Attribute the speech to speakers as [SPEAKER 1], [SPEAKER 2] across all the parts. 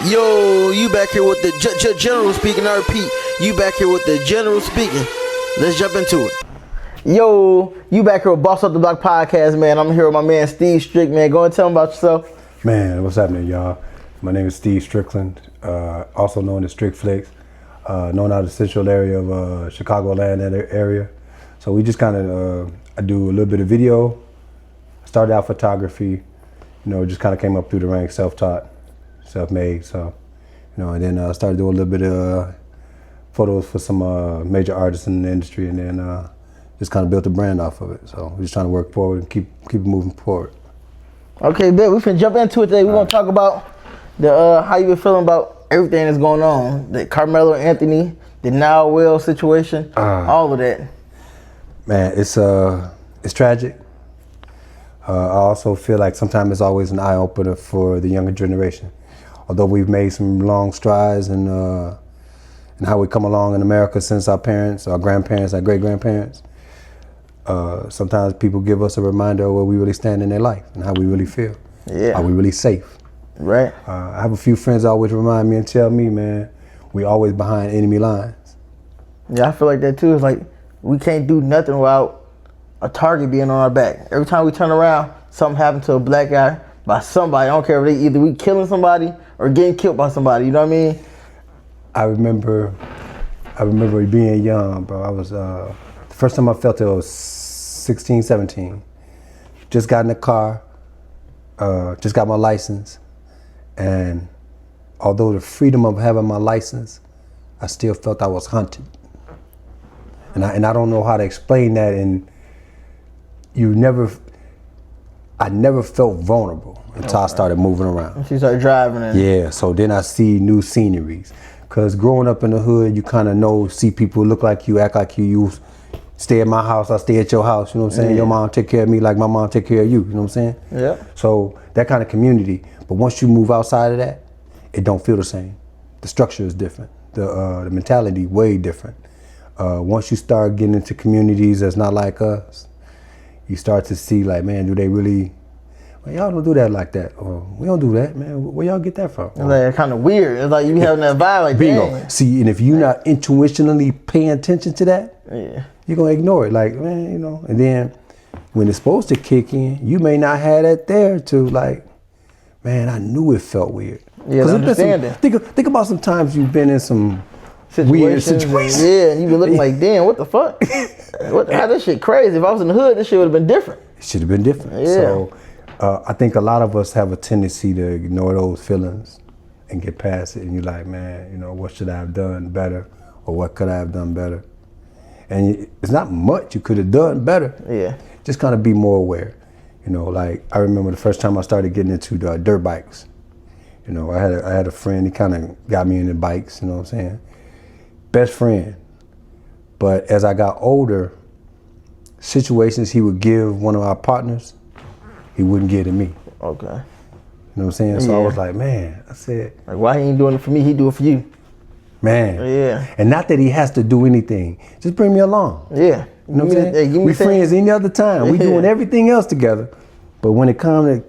[SPEAKER 1] Yo, you back here with the general speaking. I repeat, you back here with the general speaking. Let's jump into it. Yo, you back here with Boss Up the Block podcast, man. I'm here with my man Steve Strick, man. Go and tell him about yourself.
[SPEAKER 2] Man, what's happening, y'all? My name is Steve Strickland, also known as strickflix, known out of the central area of Chicagoland, that area. So we just kind of, I do a little bit of video, started out photography, just kind of came up through the ranks, self-taught, self-made. So, and then started doing a little bit of photos for some major artists in the industry, and then just kind of built a brand off of it. So we're just trying to work forward and keep it moving forward.
[SPEAKER 1] Okay, bet. We finna jump into it today. We're gonna talk about the how you been feeling about everything that's going on. The Carmelo Anthony, the Now Will situation, all of that.
[SPEAKER 2] Man, it's tragic. I also feel like sometimes it's always an eye opener for the younger generation. Although we've made some long strides in how we come along in America since our parents, our grandparents, our great grandparents. Sometimes people give us a reminder of where we really stand in their life and how we really feel.
[SPEAKER 1] Yeah.
[SPEAKER 2] Are we really safe?
[SPEAKER 1] Right.
[SPEAKER 2] I have a few friends that always remind me and tell me, man, we always behind enemy lines.
[SPEAKER 1] Yeah, I feel like that too. It's like we can't do nothing without a target being on our back. Every time we turn around, something happens to a black guy by somebody. I don't care if we killing somebody or getting killed by somebody. You know what I mean?
[SPEAKER 2] I remember being young, bro. I was the first time I felt it was 16, 17. Just got in the car, just got my license, and although the freedom of having my license, I still felt I was hunted. And I don't know how to explain that. And I never felt vulnerable until I started moving around.
[SPEAKER 1] You started driving.
[SPEAKER 2] Yeah, so then I see new sceneries. Cause growing up in the hood, you kind of see people look like you, act like you. You stay at my house, I stay at your house. You know what I'm saying? Yeah. Your mom take care of me like my mom take care of you. You know what I'm saying?
[SPEAKER 1] Yeah.
[SPEAKER 2] So that kind of community. But once you move outside of that, it don't feel the same. The structure is different. The mentality way different. Once you start getting into communities that's not like us, you start to see like, man, do they really? Well, y'all don't do that like that. Or we don't do that, man. Where y'all get that from? It's
[SPEAKER 1] like kind of weird. It's like you having that vibe like
[SPEAKER 2] bingo.
[SPEAKER 1] Dang.
[SPEAKER 2] See, and if you're not intuitionally paying attention to that, you're gonna ignore it. Like, man, And then when it's supposed to kick in, you may not have that there to like, man, I knew it felt weird.
[SPEAKER 1] Yeah, understand it.
[SPEAKER 2] Think about some times you've been in some weird situations.
[SPEAKER 1] Yeah, and you been looking like, damn, what the fuck? How this shit crazy? If I was in the hood, this shit would have been different.
[SPEAKER 2] It should have been different.
[SPEAKER 1] Yeah.
[SPEAKER 2] So I think a lot of us have a tendency to ignore those feelings and get past it. And you're like, man, what should I have done better? Or what could I have done better? And it's not much you could have done better.
[SPEAKER 1] Yeah. Just
[SPEAKER 2] kind of be more aware. Like I remember the first time I started getting into the dirt bikes. I had a friend, he kind of got me into bikes, you know what I'm saying? Best friend. But as I got older, situations he would give one of our partners, he wouldn't give to me.
[SPEAKER 1] Okay.
[SPEAKER 2] You know what I'm saying? So I was like, man, I said.
[SPEAKER 1] Like, why he ain't doing it for me? He do it for you.
[SPEAKER 2] Man.
[SPEAKER 1] Yeah.
[SPEAKER 2] And not that he has to do anything. Just bring me along.
[SPEAKER 1] Yeah.
[SPEAKER 2] You know what I'm saying? We friends any other time. We doing everything else together. But when it comes to,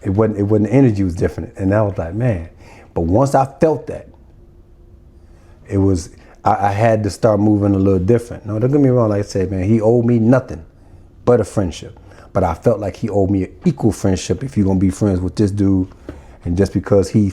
[SPEAKER 2] it wasn't the energy was different. And I was like, man. But once I felt that, it was, I had to start moving a little different. No, don't get me wrong. Like I said, man, he owed me nothing but a friendship. But I felt like he owed me an equal friendship if you're going to be friends with this dude. And just because he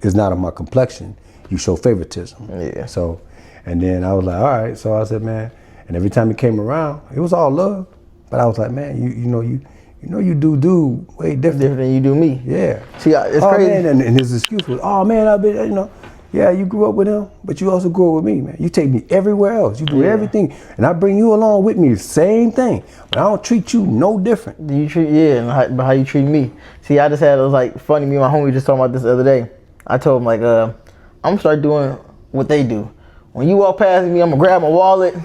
[SPEAKER 2] is not of my complexion, you show favoritism.
[SPEAKER 1] Yeah.
[SPEAKER 2] So, and then I was like, all right. So I said, man, and every time he came around, it was all love. But I was like, man, you do way different
[SPEAKER 1] than you do me.
[SPEAKER 2] Yeah.
[SPEAKER 1] See, it's crazy.
[SPEAKER 2] Man, and his excuse was, oh man, I've been, yeah, you grew up with him, but you also grew up with me, man. You take me everywhere else. You do everything, and I bring you along with me, the same thing. But I don't treat you no different.
[SPEAKER 1] You treat and how you treat me. See, I just had it was like funny. Me and my homie just talking about this the other day. I told him like, I'm gonna start doing what they do. When you walk past me, I'm gonna grab my wallet,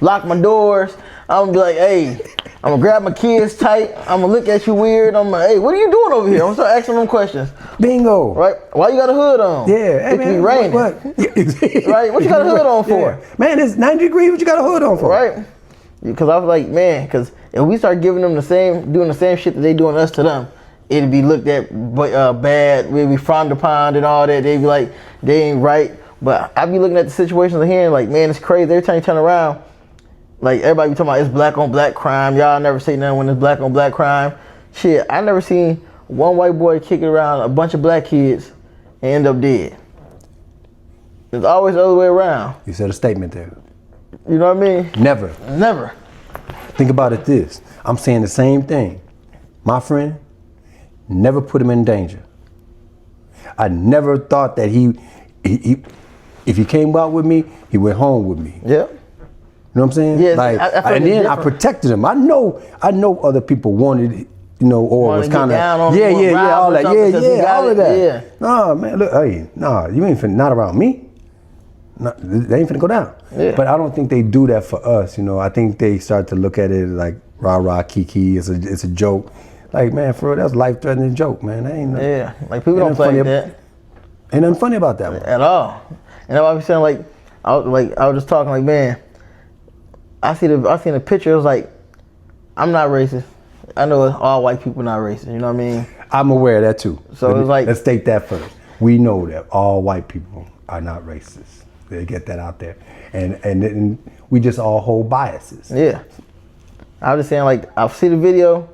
[SPEAKER 1] lock my doors. I'm gonna be like, hey, I'm gonna grab my kids tight. I'm gonna look at you weird. I'm like, hey, what are you doing over here? I'm gonna start asking them questions.
[SPEAKER 2] Bingo.
[SPEAKER 1] Right? Why you got a hood on?
[SPEAKER 2] Yeah. Hey,
[SPEAKER 1] it can be raining.
[SPEAKER 2] What?
[SPEAKER 1] Right? What you got a hood on for?
[SPEAKER 2] Yeah. Man, it's 90 degrees. What you got a hood on for?
[SPEAKER 1] Right? Because I was like, man, because if we start giving them doing the same shit that they doing us to them, it'd be looked at bad. We'd be frowned upon and all that. They'd be like, they ain't right. But I be looking at the situations here and like, man, it's crazy. Every time you turn around, like everybody be talking about it's black on black crime. Y'all never say nothing when it's black on black crime. Shit, I never seen one white boy kicking around a bunch of black kids and end up dead. It's always the other way around.
[SPEAKER 2] You said a statement there.
[SPEAKER 1] You know what I mean?
[SPEAKER 2] Never.
[SPEAKER 1] Never.
[SPEAKER 2] Think about it this. I'm saying the same thing. My friend, never put him in danger. I never thought that he if he came out with me, he went home with me.
[SPEAKER 1] Yep.
[SPEAKER 2] You know what I'm saying?
[SPEAKER 1] Yeah,
[SPEAKER 2] like,
[SPEAKER 1] I
[SPEAKER 2] and then I protected him. I know other people wanted, or was kind of, all that, all of that.
[SPEAKER 1] Yeah.
[SPEAKER 2] No, man, look, hey, no, you ain't finna, not around me. No, they ain't finna go down.
[SPEAKER 1] Yeah.
[SPEAKER 2] But I don't think they do that for us. I think they start to look at it like rah rah kiki. It's a joke. Like, man, for real, that's a life-threatening joke, man. That ain't
[SPEAKER 1] like people don't play that.
[SPEAKER 2] Ain't nothing funny about that one
[SPEAKER 1] at all. And I was saying I was just talking like, man, I seen the picture. It was like, I'm not racist. I know all white people not racist. You know what I mean?
[SPEAKER 2] I'm aware of that too.
[SPEAKER 1] So it's like,
[SPEAKER 2] let's state that first. We know that all white people are not racist. They get that out there, and we just all hold biases.
[SPEAKER 1] Yeah. I was just saying, like, I see the video,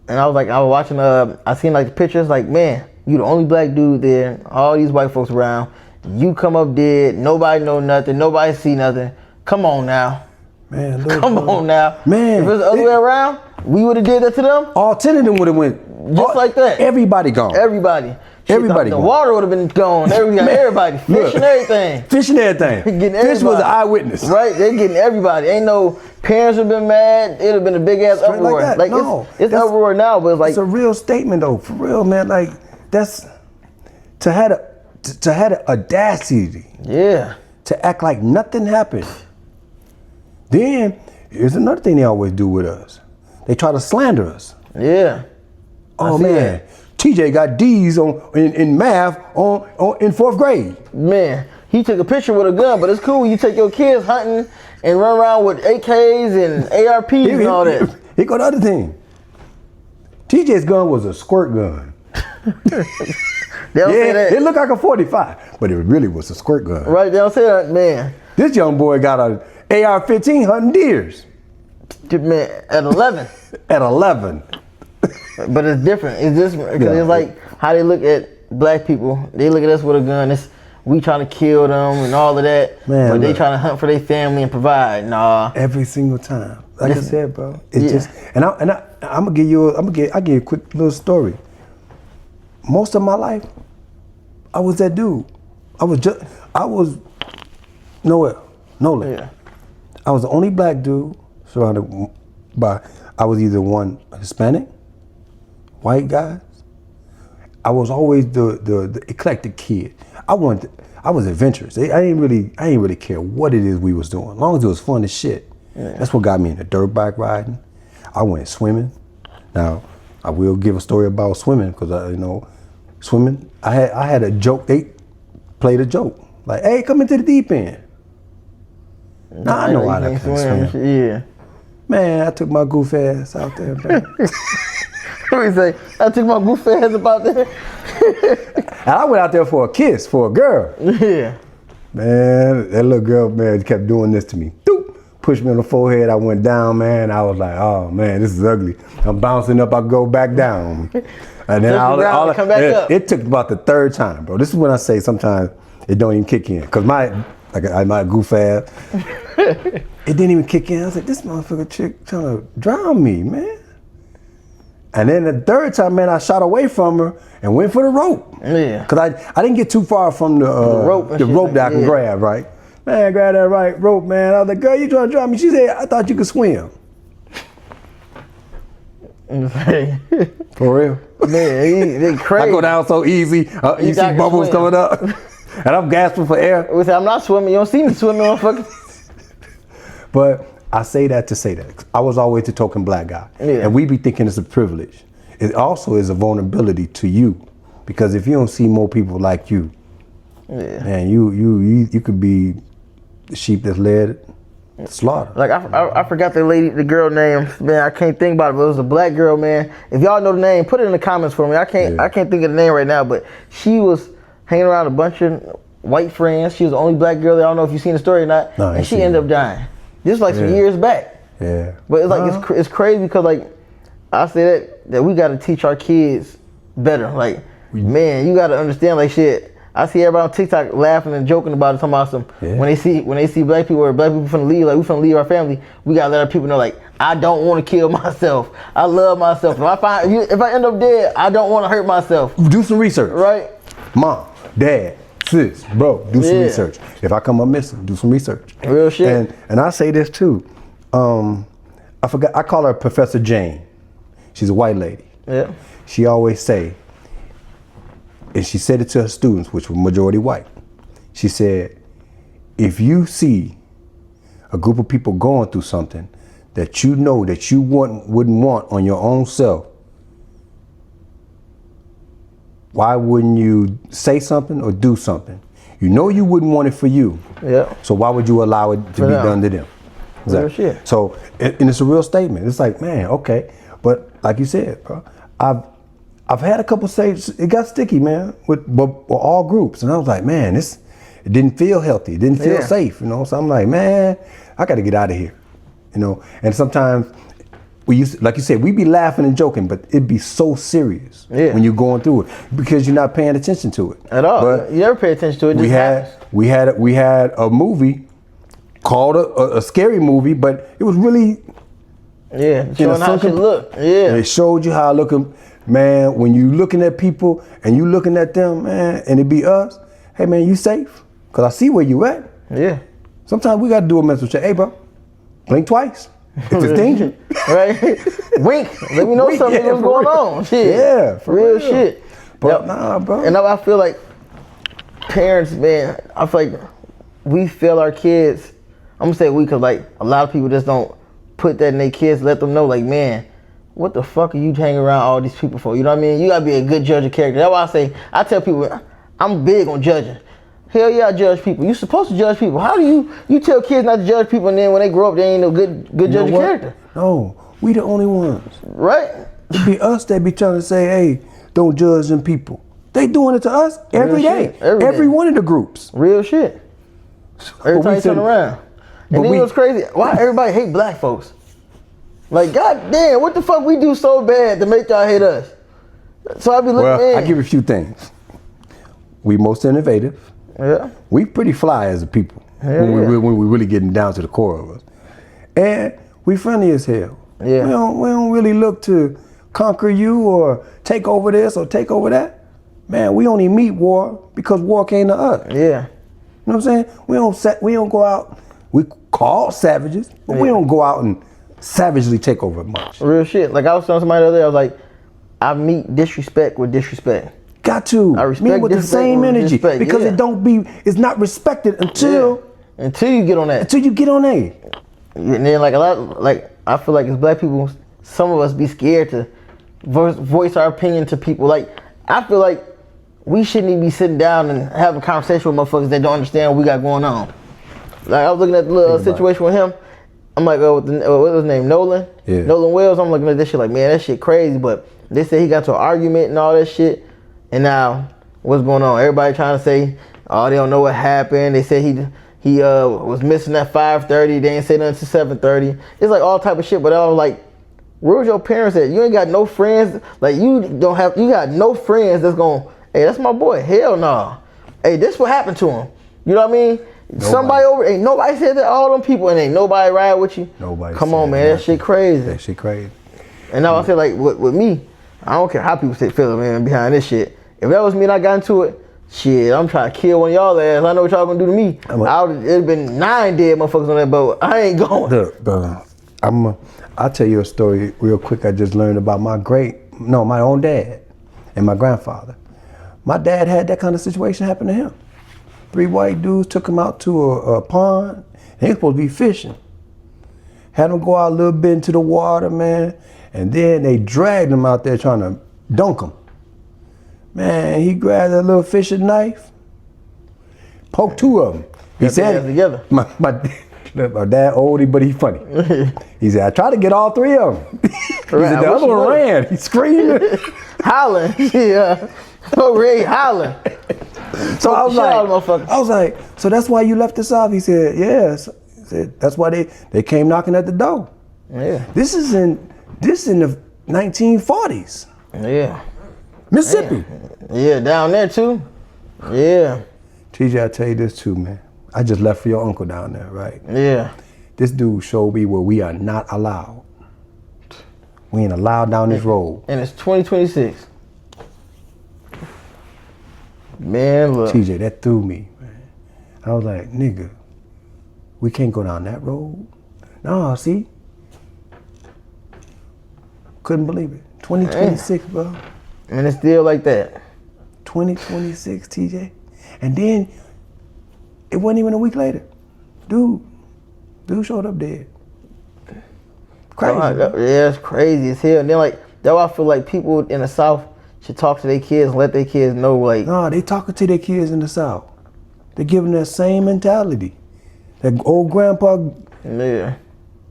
[SPEAKER 1] and I was watching. I seen like the pictures. Like, man, you the only black dude there. All these white folks around. You come up dead. Nobody know nothing. Nobody see nothing. Come on now.
[SPEAKER 2] Man, look,
[SPEAKER 1] come on now.
[SPEAKER 2] Man,
[SPEAKER 1] if it was the other way around, we would have did that to them.
[SPEAKER 2] All 10 of them would have went
[SPEAKER 1] just like that.
[SPEAKER 2] Everybody gone.
[SPEAKER 1] Everybody.
[SPEAKER 2] Everybody
[SPEAKER 1] the
[SPEAKER 2] gone.
[SPEAKER 1] water would have been gone. Everybody. Fish and everything.
[SPEAKER 2] Fish and everything. Fish was an eyewitness.
[SPEAKER 1] Right? They're getting everybody. Ain't no parents would have been mad. It'd have been a big ass uproar.
[SPEAKER 2] Like no,
[SPEAKER 1] it's uproar now, but it's like,
[SPEAKER 2] it's a real statement though. For real, man. Like, that's to have the audacity.
[SPEAKER 1] Yeah.
[SPEAKER 2] To act like nothing happened. Then here's another thing they always do with us. They try to slander us.
[SPEAKER 1] Yeah.
[SPEAKER 2] Oh man, TJ got D's in math in 4th grade.
[SPEAKER 1] Man, he took a picture with a gun, but it's cool. You take your kids hunting and run around with AKs and ARPs and all that.
[SPEAKER 2] Here go the other thing. TJ's gun was a squirt gun.
[SPEAKER 1] They don't say that.
[SPEAKER 2] It looked like a 45, but it really was a squirt gun.
[SPEAKER 1] Right, they don't say that, man.
[SPEAKER 2] This young boy got an AR-15 hunting deers.
[SPEAKER 1] Man, at 11.
[SPEAKER 2] At 11.
[SPEAKER 1] But it's different. It's just because it's like how they look at black people. They look at us with a gun. We trying to kill them and all of that. Man, but they trying to hunt for their family and provide. Nah.
[SPEAKER 2] Every single time. Like I said, bro. It's just I'm gonna give you a quick little story. Most of my life, I was that dude. I was Nolan.
[SPEAKER 1] Yeah.
[SPEAKER 2] I was the only black dude surrounded by, I was either one Hispanic, white guys. I was always the eclectic kid. I was adventurous. I ain't really care what it is we was doing, as long as it was fun as shit. Yeah. That's what got me into dirt bike riding. I went swimming. Now, I will give a story about swimming because swimming. I had a joke. They played a joke like, "Hey, come into the deep end." Now I know how to swim.
[SPEAKER 1] Yeah.
[SPEAKER 2] Man, I took my goof ass out there, man.
[SPEAKER 1] What do you say? I took my goof ass about there.
[SPEAKER 2] And I went out there for a kiss for a girl.
[SPEAKER 1] Yeah.
[SPEAKER 2] Man, that little girl, man, kept doing this to me. Doop! Pushed me on the forehead. I went down, man. I was like, oh man, this is ugly. I'm bouncing up. I go back down. And then
[SPEAKER 1] come back up.
[SPEAKER 2] It took about the 3rd time, bro. This is when I say sometimes it don't even kick in, cause my goof ass, it didn't even kick in. I was like, this motherfucker chick trying to drown me, man. And then the 3rd time, man, I shot away from her and went for the rope.
[SPEAKER 1] Yeah.
[SPEAKER 2] Cause I didn't get too far from the rope that I can grab, right? Man, grab that right rope, man. I was like, girl, you trying to drown me? She said, I thought you could swim. For real?
[SPEAKER 1] Man, they crazy.
[SPEAKER 2] I go down so easy. You see bubbles coming up. And I'm gasping for air.
[SPEAKER 1] I'm not swimming. You don't see me swimming, motherfucker.
[SPEAKER 2] But I say that to say that. I was always the token black guy. Yeah. And we be thinking it's a privilege. It also is a vulnerability to you. Because if you don't see more people like you, man, you could be the sheep that's led Slaughter.
[SPEAKER 1] Like I forgot the girl name, man. I can't think about it, but it was a black girl, man. If y'all know the name, put it in the comments for me. I can't think of the name right now, but she was hanging around a bunch of white friends. She was the only black girl there. I don't know if you've seen the story or not. No, and she ended up dying. This was like some years back.
[SPEAKER 2] Yeah.
[SPEAKER 1] But it's like it's crazy because like I say that we got to teach our kids better. Like man, you got to understand like shit. I see everybody on TikTok laughing and joking about it, talking about some when they see black people or black people finna leave, like we finna leave our family, we gotta let our people know like I don't want to kill myself. I love myself. If I end up dead, I don't want to hurt myself.
[SPEAKER 2] Do some research,
[SPEAKER 1] right?
[SPEAKER 2] Mom, Dad, sis, bro, do some research. If I come up missing, do some research.
[SPEAKER 1] Real shit.
[SPEAKER 2] And I say this too. I forgot. I call her Professor Jane. She's a white lady.
[SPEAKER 1] Yeah.
[SPEAKER 2] She always say. And she said it to her students, which were majority white. She said, if you see a group of people going through something that you know that you wouldn't want on your own self, why wouldn't you say something or do something? You know you wouldn't want it for you. Yeah. So why would you allow it to be done to them? Exactly. Real shit. So, and it's a real statement. It's like, man, okay. But like you said, bro, I've had a couple say it got sticky, man, with all groups, and I was like, man, it didn't feel healthy, it didn't feel safe, you know. So I'm like, man, I got to get out of here, you know. And sometimes we used to, like you said, we be laughing and joking, but it'd be so serious when you're going through it because you're not paying attention to it
[SPEAKER 1] at all. But you never pay attention to it.
[SPEAKER 2] We had a movie called a scary movie, but it was really
[SPEAKER 1] showing how it looked. Yeah,
[SPEAKER 2] it showed you how looking. Man, when you looking at people and you looking at them, man, and it be us, hey man, you safe? Cause I see where you at.
[SPEAKER 1] Yeah.
[SPEAKER 2] Sometimes we gotta do a mental check. Hey bro, blink twice. If it's danger.
[SPEAKER 1] Right? Wink. Let me know something's going on. Shit.
[SPEAKER 2] Yeah, for real
[SPEAKER 1] shit.
[SPEAKER 2] But nah, bro.
[SPEAKER 1] And I feel like parents, man, I feel like we fail our kids. I'm gonna say we cause like a lot of people just don't put that in their kids, let them know like, man, what the fuck are you hanging around all these people for? You know what I mean? You gotta be a good judge of character. That's why I tell people, I'm big on judging. Hell yeah, I judge people. You're supposed to judge people. How do you tell kids not to judge people and then when they grow up, they ain't no good judge of character?
[SPEAKER 2] No, we the only ones.
[SPEAKER 1] Right?
[SPEAKER 2] It be us that be trying to say, hey, don't judge them people. They doing it to us every day. Every one of the groups.
[SPEAKER 1] Real shit. Every time you turn around. And then it was crazy. Why everybody hate black folks? Like, god damn, what the fuck we do so bad to make y'all hate us? So I be looking
[SPEAKER 2] I give you a few things. We most innovative.
[SPEAKER 1] Yeah.
[SPEAKER 2] We pretty fly as a people when we really getting down to the core of us. And we friendly as hell. Yeah. We don't really look to conquer you or take over this or take over that. Man, we only meet war because war came to us.
[SPEAKER 1] Yeah.
[SPEAKER 2] You know what I'm saying? We don't go out, we call savages, but we don't go out and savagely take over much.
[SPEAKER 1] Real shit. Like I was telling somebody the other day, I was like, I meet disrespect with disrespect.
[SPEAKER 2] Got to.
[SPEAKER 1] I respect
[SPEAKER 2] meet with the same energy because it's not respected until
[SPEAKER 1] you get on that.
[SPEAKER 2] Until you get on that.
[SPEAKER 1] And then I feel like as black people, some of us be scared to voice our opinion to people. Like I feel like we shouldn't even be sitting down and having a conversation with motherfuckers that don't understand what we got going on. Like I was looking at the little situation with him. I'm like, what was his name? Nolan? Yeah. Nolan Wells. I'm looking at this shit like, man, that shit crazy. But they said he got to an argument and all that shit. And now, what's going on? Everybody trying to say, oh, they don't know what happened. They said he was missing at 5:30. They ain't say nothing to 7:30. It's like all type of shit. But I was like, where was your parents at? You ain't got no friends. Like you got no friends that's going, hey, that's my boy. Hell no. Hey, this what happened to him. You know what I mean? Ain't nobody said that. All them people and ain't nobody ride with you.
[SPEAKER 2] Nobody.
[SPEAKER 1] Come on, man. That shit crazy.
[SPEAKER 2] That shit crazy.
[SPEAKER 1] And now I feel like with me, I don't care how people feel, man, behind this shit. If that was me and I got into it, shit, I'm trying to kill one of y'all ass. I know what y'all gonna do to me. It'd been 9 dead motherfuckers on that boat. I ain't going.
[SPEAKER 2] Look, bro, I'll tell you a story real quick. I just learned about my own dad and my grandfather. My dad had that kind of situation happen to him. 3 white dudes took him out to a pond. And he was supposed to be fishing. Had him go out a little bit into the water, man. And then they dragged him out there trying to dunk him. Man, he grabbed a little fishing knife, poked 2 of them. He said, Look, my dad oldie, but he funny. He said, I tried to get all three of them. He said, the other one ran. He screamed.
[SPEAKER 1] Hollering. Yeah. So Ray hollering.
[SPEAKER 2] So I was like, so that's why you left the South? He said, yes. He said, that's why they came knocking at the door.
[SPEAKER 1] Yeah.
[SPEAKER 2] This in the 1940s.
[SPEAKER 1] Yeah.
[SPEAKER 2] Mississippi.
[SPEAKER 1] Yeah, down there too. Yeah.
[SPEAKER 2] TJ, I tell you this too, man. I just left for your uncle down there, right?
[SPEAKER 1] Yeah.
[SPEAKER 2] This dude showed me where we are not allowed. We ain't allowed down this road.
[SPEAKER 1] And it's 2026. Man, look.
[SPEAKER 2] TJ, that threw me, man. I was like, nigga, we can't go down that road. No, see? Couldn't believe it. 2026, bro.
[SPEAKER 1] And it's still like that.
[SPEAKER 2] 2026, TJ. And then, it wasn't even a week later. Dude showed up dead. Crazy.
[SPEAKER 1] Yeah, it's crazy as hell. And then like, that's why I feel like people in the South should talk to their kids and let their kids know like.
[SPEAKER 2] No, they talking to their kids in the South. They're giving that same mentality. That old grandpa.
[SPEAKER 1] Yeah.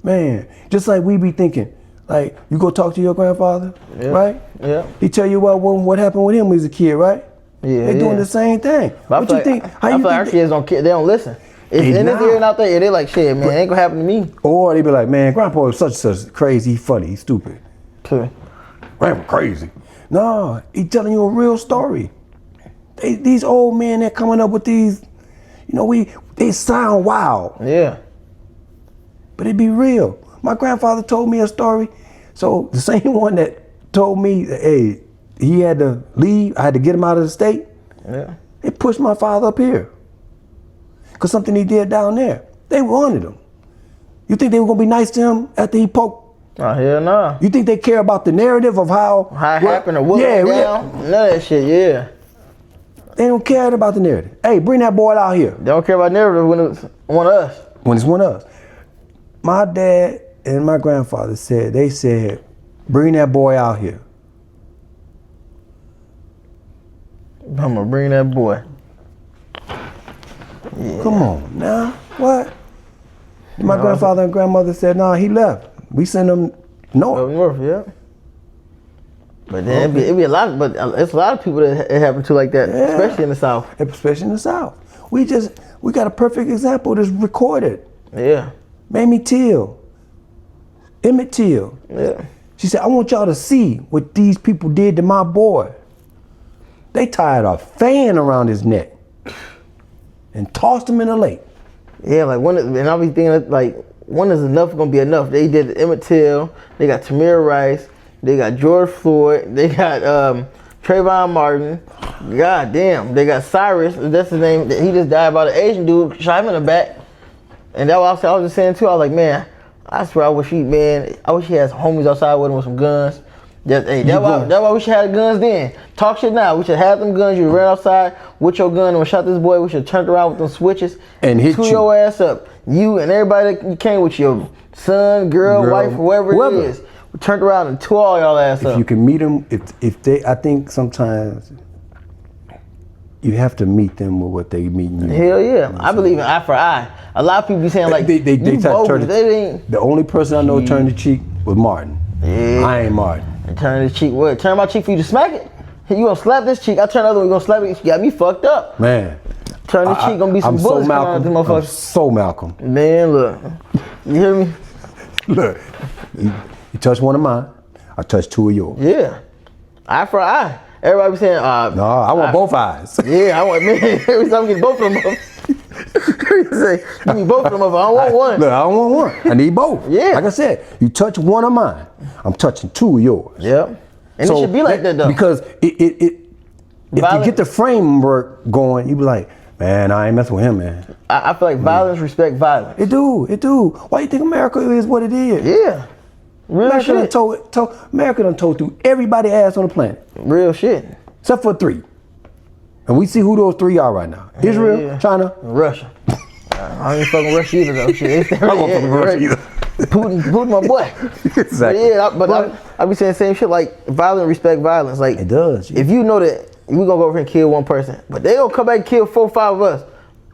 [SPEAKER 2] Man, just like we be thinking, like you go talk to your grandfather, right?
[SPEAKER 1] Yeah.
[SPEAKER 2] He tell you what happened with him when he was a kid, right?
[SPEAKER 1] Yeah.
[SPEAKER 2] They doing the same thing.
[SPEAKER 1] But
[SPEAKER 2] what you think?
[SPEAKER 1] I feel like our kids they don't listen. It's in this ear and out there, they like shit, man. It ain't gonna happen to me.
[SPEAKER 2] Or they be like, man, grandpa is such crazy, he funny, he's stupid.
[SPEAKER 1] True.
[SPEAKER 2] Grandpa crazy. No, he telling you a real story. These old men that coming up with these, they sound wild.
[SPEAKER 1] Yeah.
[SPEAKER 2] But it be real. My grandfather told me a story. So the same one that told me, hey, he had to leave, I had to get him out of the state.
[SPEAKER 1] Yeah.
[SPEAKER 2] It pushed my father up here. Because something he did down there. They wanted him. You think they were gonna be nice to him after he poked?
[SPEAKER 1] Oh, hell no.
[SPEAKER 2] You think they care about the narrative of how
[SPEAKER 1] it happened or what went down? None of that shit, yeah.
[SPEAKER 2] They don't care about the narrative. Hey, bring that boy out here.
[SPEAKER 1] They don't care about narrative when it's one of us.
[SPEAKER 2] When it's one of us. My dad and my grandfather said, bring that boy out here.
[SPEAKER 1] I'm gonna bring that boy. Yeah.
[SPEAKER 2] Come on now, what? My grandfather and grandmother said, no, he left. We sent him north.
[SPEAKER 1] Up north, yeah. But then it'd be a lot, but it's a lot of people that it happened to like that, especially in the South.
[SPEAKER 2] Especially in the South. We got a perfect example that's recorded.
[SPEAKER 1] Yeah.
[SPEAKER 2] Mamie Till, Emmett Till.
[SPEAKER 1] Yeah.
[SPEAKER 2] She said, I want y'all to see what these people did to my boy. They tied a fan around his neck and tossed him in the lake.
[SPEAKER 1] Yeah, like and I'll be thinking like, when is enough gonna be enough? They did Emmett Till, they got Tamir Rice, they got George Floyd, they got Trayvon Martin. God damn, they got Cyrus, that's his name. He just died by the Asian dude, shot him in the back. And that was I was just saying too, I was like, man, I swear I wish he had some homies outside with him with some guns. That's why we should have the guns then. Talk shit now. We should have them guns. You ran outside with your gun and we shot this boy. We should have turned around with them switches
[SPEAKER 2] and hit
[SPEAKER 1] your ass up. You and everybody that you came with your son, girl, wife, whoever it is. We turned around and tore all y'all ass up.
[SPEAKER 2] If you can meet them, I think sometimes you have to meet them with what they meet you.
[SPEAKER 1] Hell yeah. I believe in eye for eye. A lot of people be saying like,
[SPEAKER 2] the only person I know turned the cheek was Martin.
[SPEAKER 1] Yeah.
[SPEAKER 2] I ain't Martin.
[SPEAKER 1] And turn the cheek, what? Turn my cheek for you to smack it? You gonna slap this cheek, I turn the other one, you gonna slap it, you got me fucked up.
[SPEAKER 2] Man.
[SPEAKER 1] Turn the cheek, gonna be some bullets coming out of this motherfucker.
[SPEAKER 2] I'm so Malcolm.
[SPEAKER 1] Man, look. You hear me?
[SPEAKER 2] Look, you touch one of mine, I touch two of yours.
[SPEAKER 1] Yeah. Eye for eye. Everybody be saying,
[SPEAKER 2] no, I want both eyes.
[SPEAKER 1] Yeah, I want, man, every time I get both of them up. Say, give me both of them up, I don't want one.
[SPEAKER 2] Look, I don't want one, I need both.
[SPEAKER 1] Yeah.
[SPEAKER 2] Like I said, you touch one of mine, I'm touching two of yours.
[SPEAKER 1] Yep. And so it should be like that though.
[SPEAKER 2] Because if you get the framework going, you be like, man, I ain't messing with him, man.
[SPEAKER 1] I feel like violence respect violence.
[SPEAKER 2] It do. Why you think America is what it is?
[SPEAKER 1] Yeah. Real
[SPEAKER 2] America
[SPEAKER 1] shit.
[SPEAKER 2] America done told through everybody ass on the planet.
[SPEAKER 1] Real shit.
[SPEAKER 2] Except for three. And we see who those three are right now. Israel, China,
[SPEAKER 1] Russia. I ain't fucking Russia either though. Shit.
[SPEAKER 2] I won't fucking Russia either.
[SPEAKER 1] Putin my boy.
[SPEAKER 2] Exactly.
[SPEAKER 1] I be saying the same shit like violence respect violence. Like
[SPEAKER 2] it does. Yeah.
[SPEAKER 1] If you know that we gonna go over here and kill one person, but they gonna come back and kill 4 or 5 of us,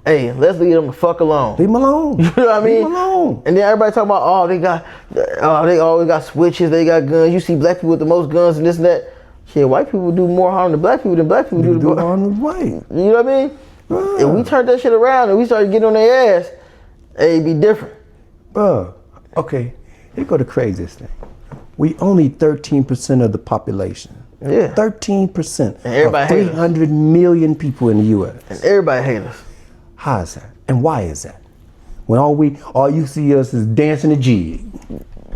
[SPEAKER 1] Hey, let's leave them the fuck alone.
[SPEAKER 2] Leave them alone.
[SPEAKER 1] You know what I mean?
[SPEAKER 2] Leave them alone.
[SPEAKER 1] And then everybody talking about, they always got switches, they got guns. You see black people with the most guns and this and that. Shit, white people do more harm to black people than black people do to
[SPEAKER 2] harm to white.
[SPEAKER 1] You know what I mean? If we turned that shit around and we started getting on their ass, it'd be different.
[SPEAKER 2] Bro, okay, here go the craziest thing. We only 13% of the population.
[SPEAKER 1] Yeah.
[SPEAKER 2] 13%
[SPEAKER 1] and everybody
[SPEAKER 2] of 300 million people in the U.S.
[SPEAKER 1] And everybody hate us.
[SPEAKER 2] How is that? And why is that? When all you see us is dancing a jig.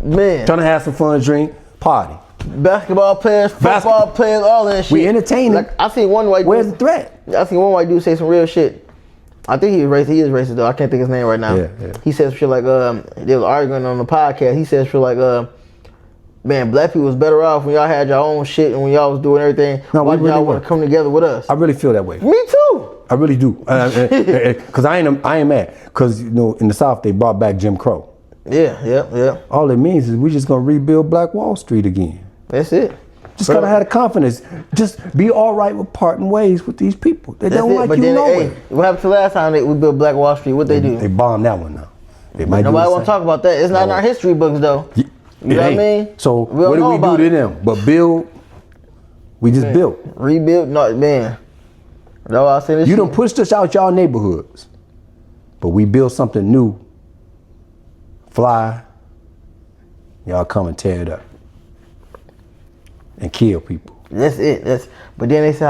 [SPEAKER 1] Man.
[SPEAKER 2] Trying to have some fun, drink, party.
[SPEAKER 1] Basketball players, football players, all that shit.
[SPEAKER 2] We entertaining.
[SPEAKER 1] Like, I seen one white dude.
[SPEAKER 2] Where's the threat?
[SPEAKER 1] I seen one white dude say some real shit. I think he was racist. He is racist though. I can't think his name right now.
[SPEAKER 2] Yeah.
[SPEAKER 1] He said some shit like, they was arguing on the podcast. He said shit like, man, black people was better off when y'all had your own shit and when y'all was doing everything.
[SPEAKER 2] No,
[SPEAKER 1] why y'all want to come together with us?
[SPEAKER 2] I really feel that way.
[SPEAKER 1] Me too.
[SPEAKER 2] I really do. Cause I ain't mad. Cause in the South they brought back Jim Crow.
[SPEAKER 1] Yeah.
[SPEAKER 2] All it means is we just gonna rebuild Black Wall Street again.
[SPEAKER 1] That's it.
[SPEAKER 2] Just gotta have the confidence. Just be all right with parting ways with these people. They don't like you nowhere.
[SPEAKER 1] What happened to last time we built Black Wall Street? What they do?
[SPEAKER 2] They bombed that one now.
[SPEAKER 1] Nobody want to talk about that. It's not in our history books though. You know what I mean?
[SPEAKER 2] So what do we do to them? But build. We just built.
[SPEAKER 1] Rebuild. No, man. No, I said this.
[SPEAKER 2] You done pushed us out y'all neighborhoods, but we built something new. Fly. Y'all come and tear it up and kill people.
[SPEAKER 1] That's it. But then they say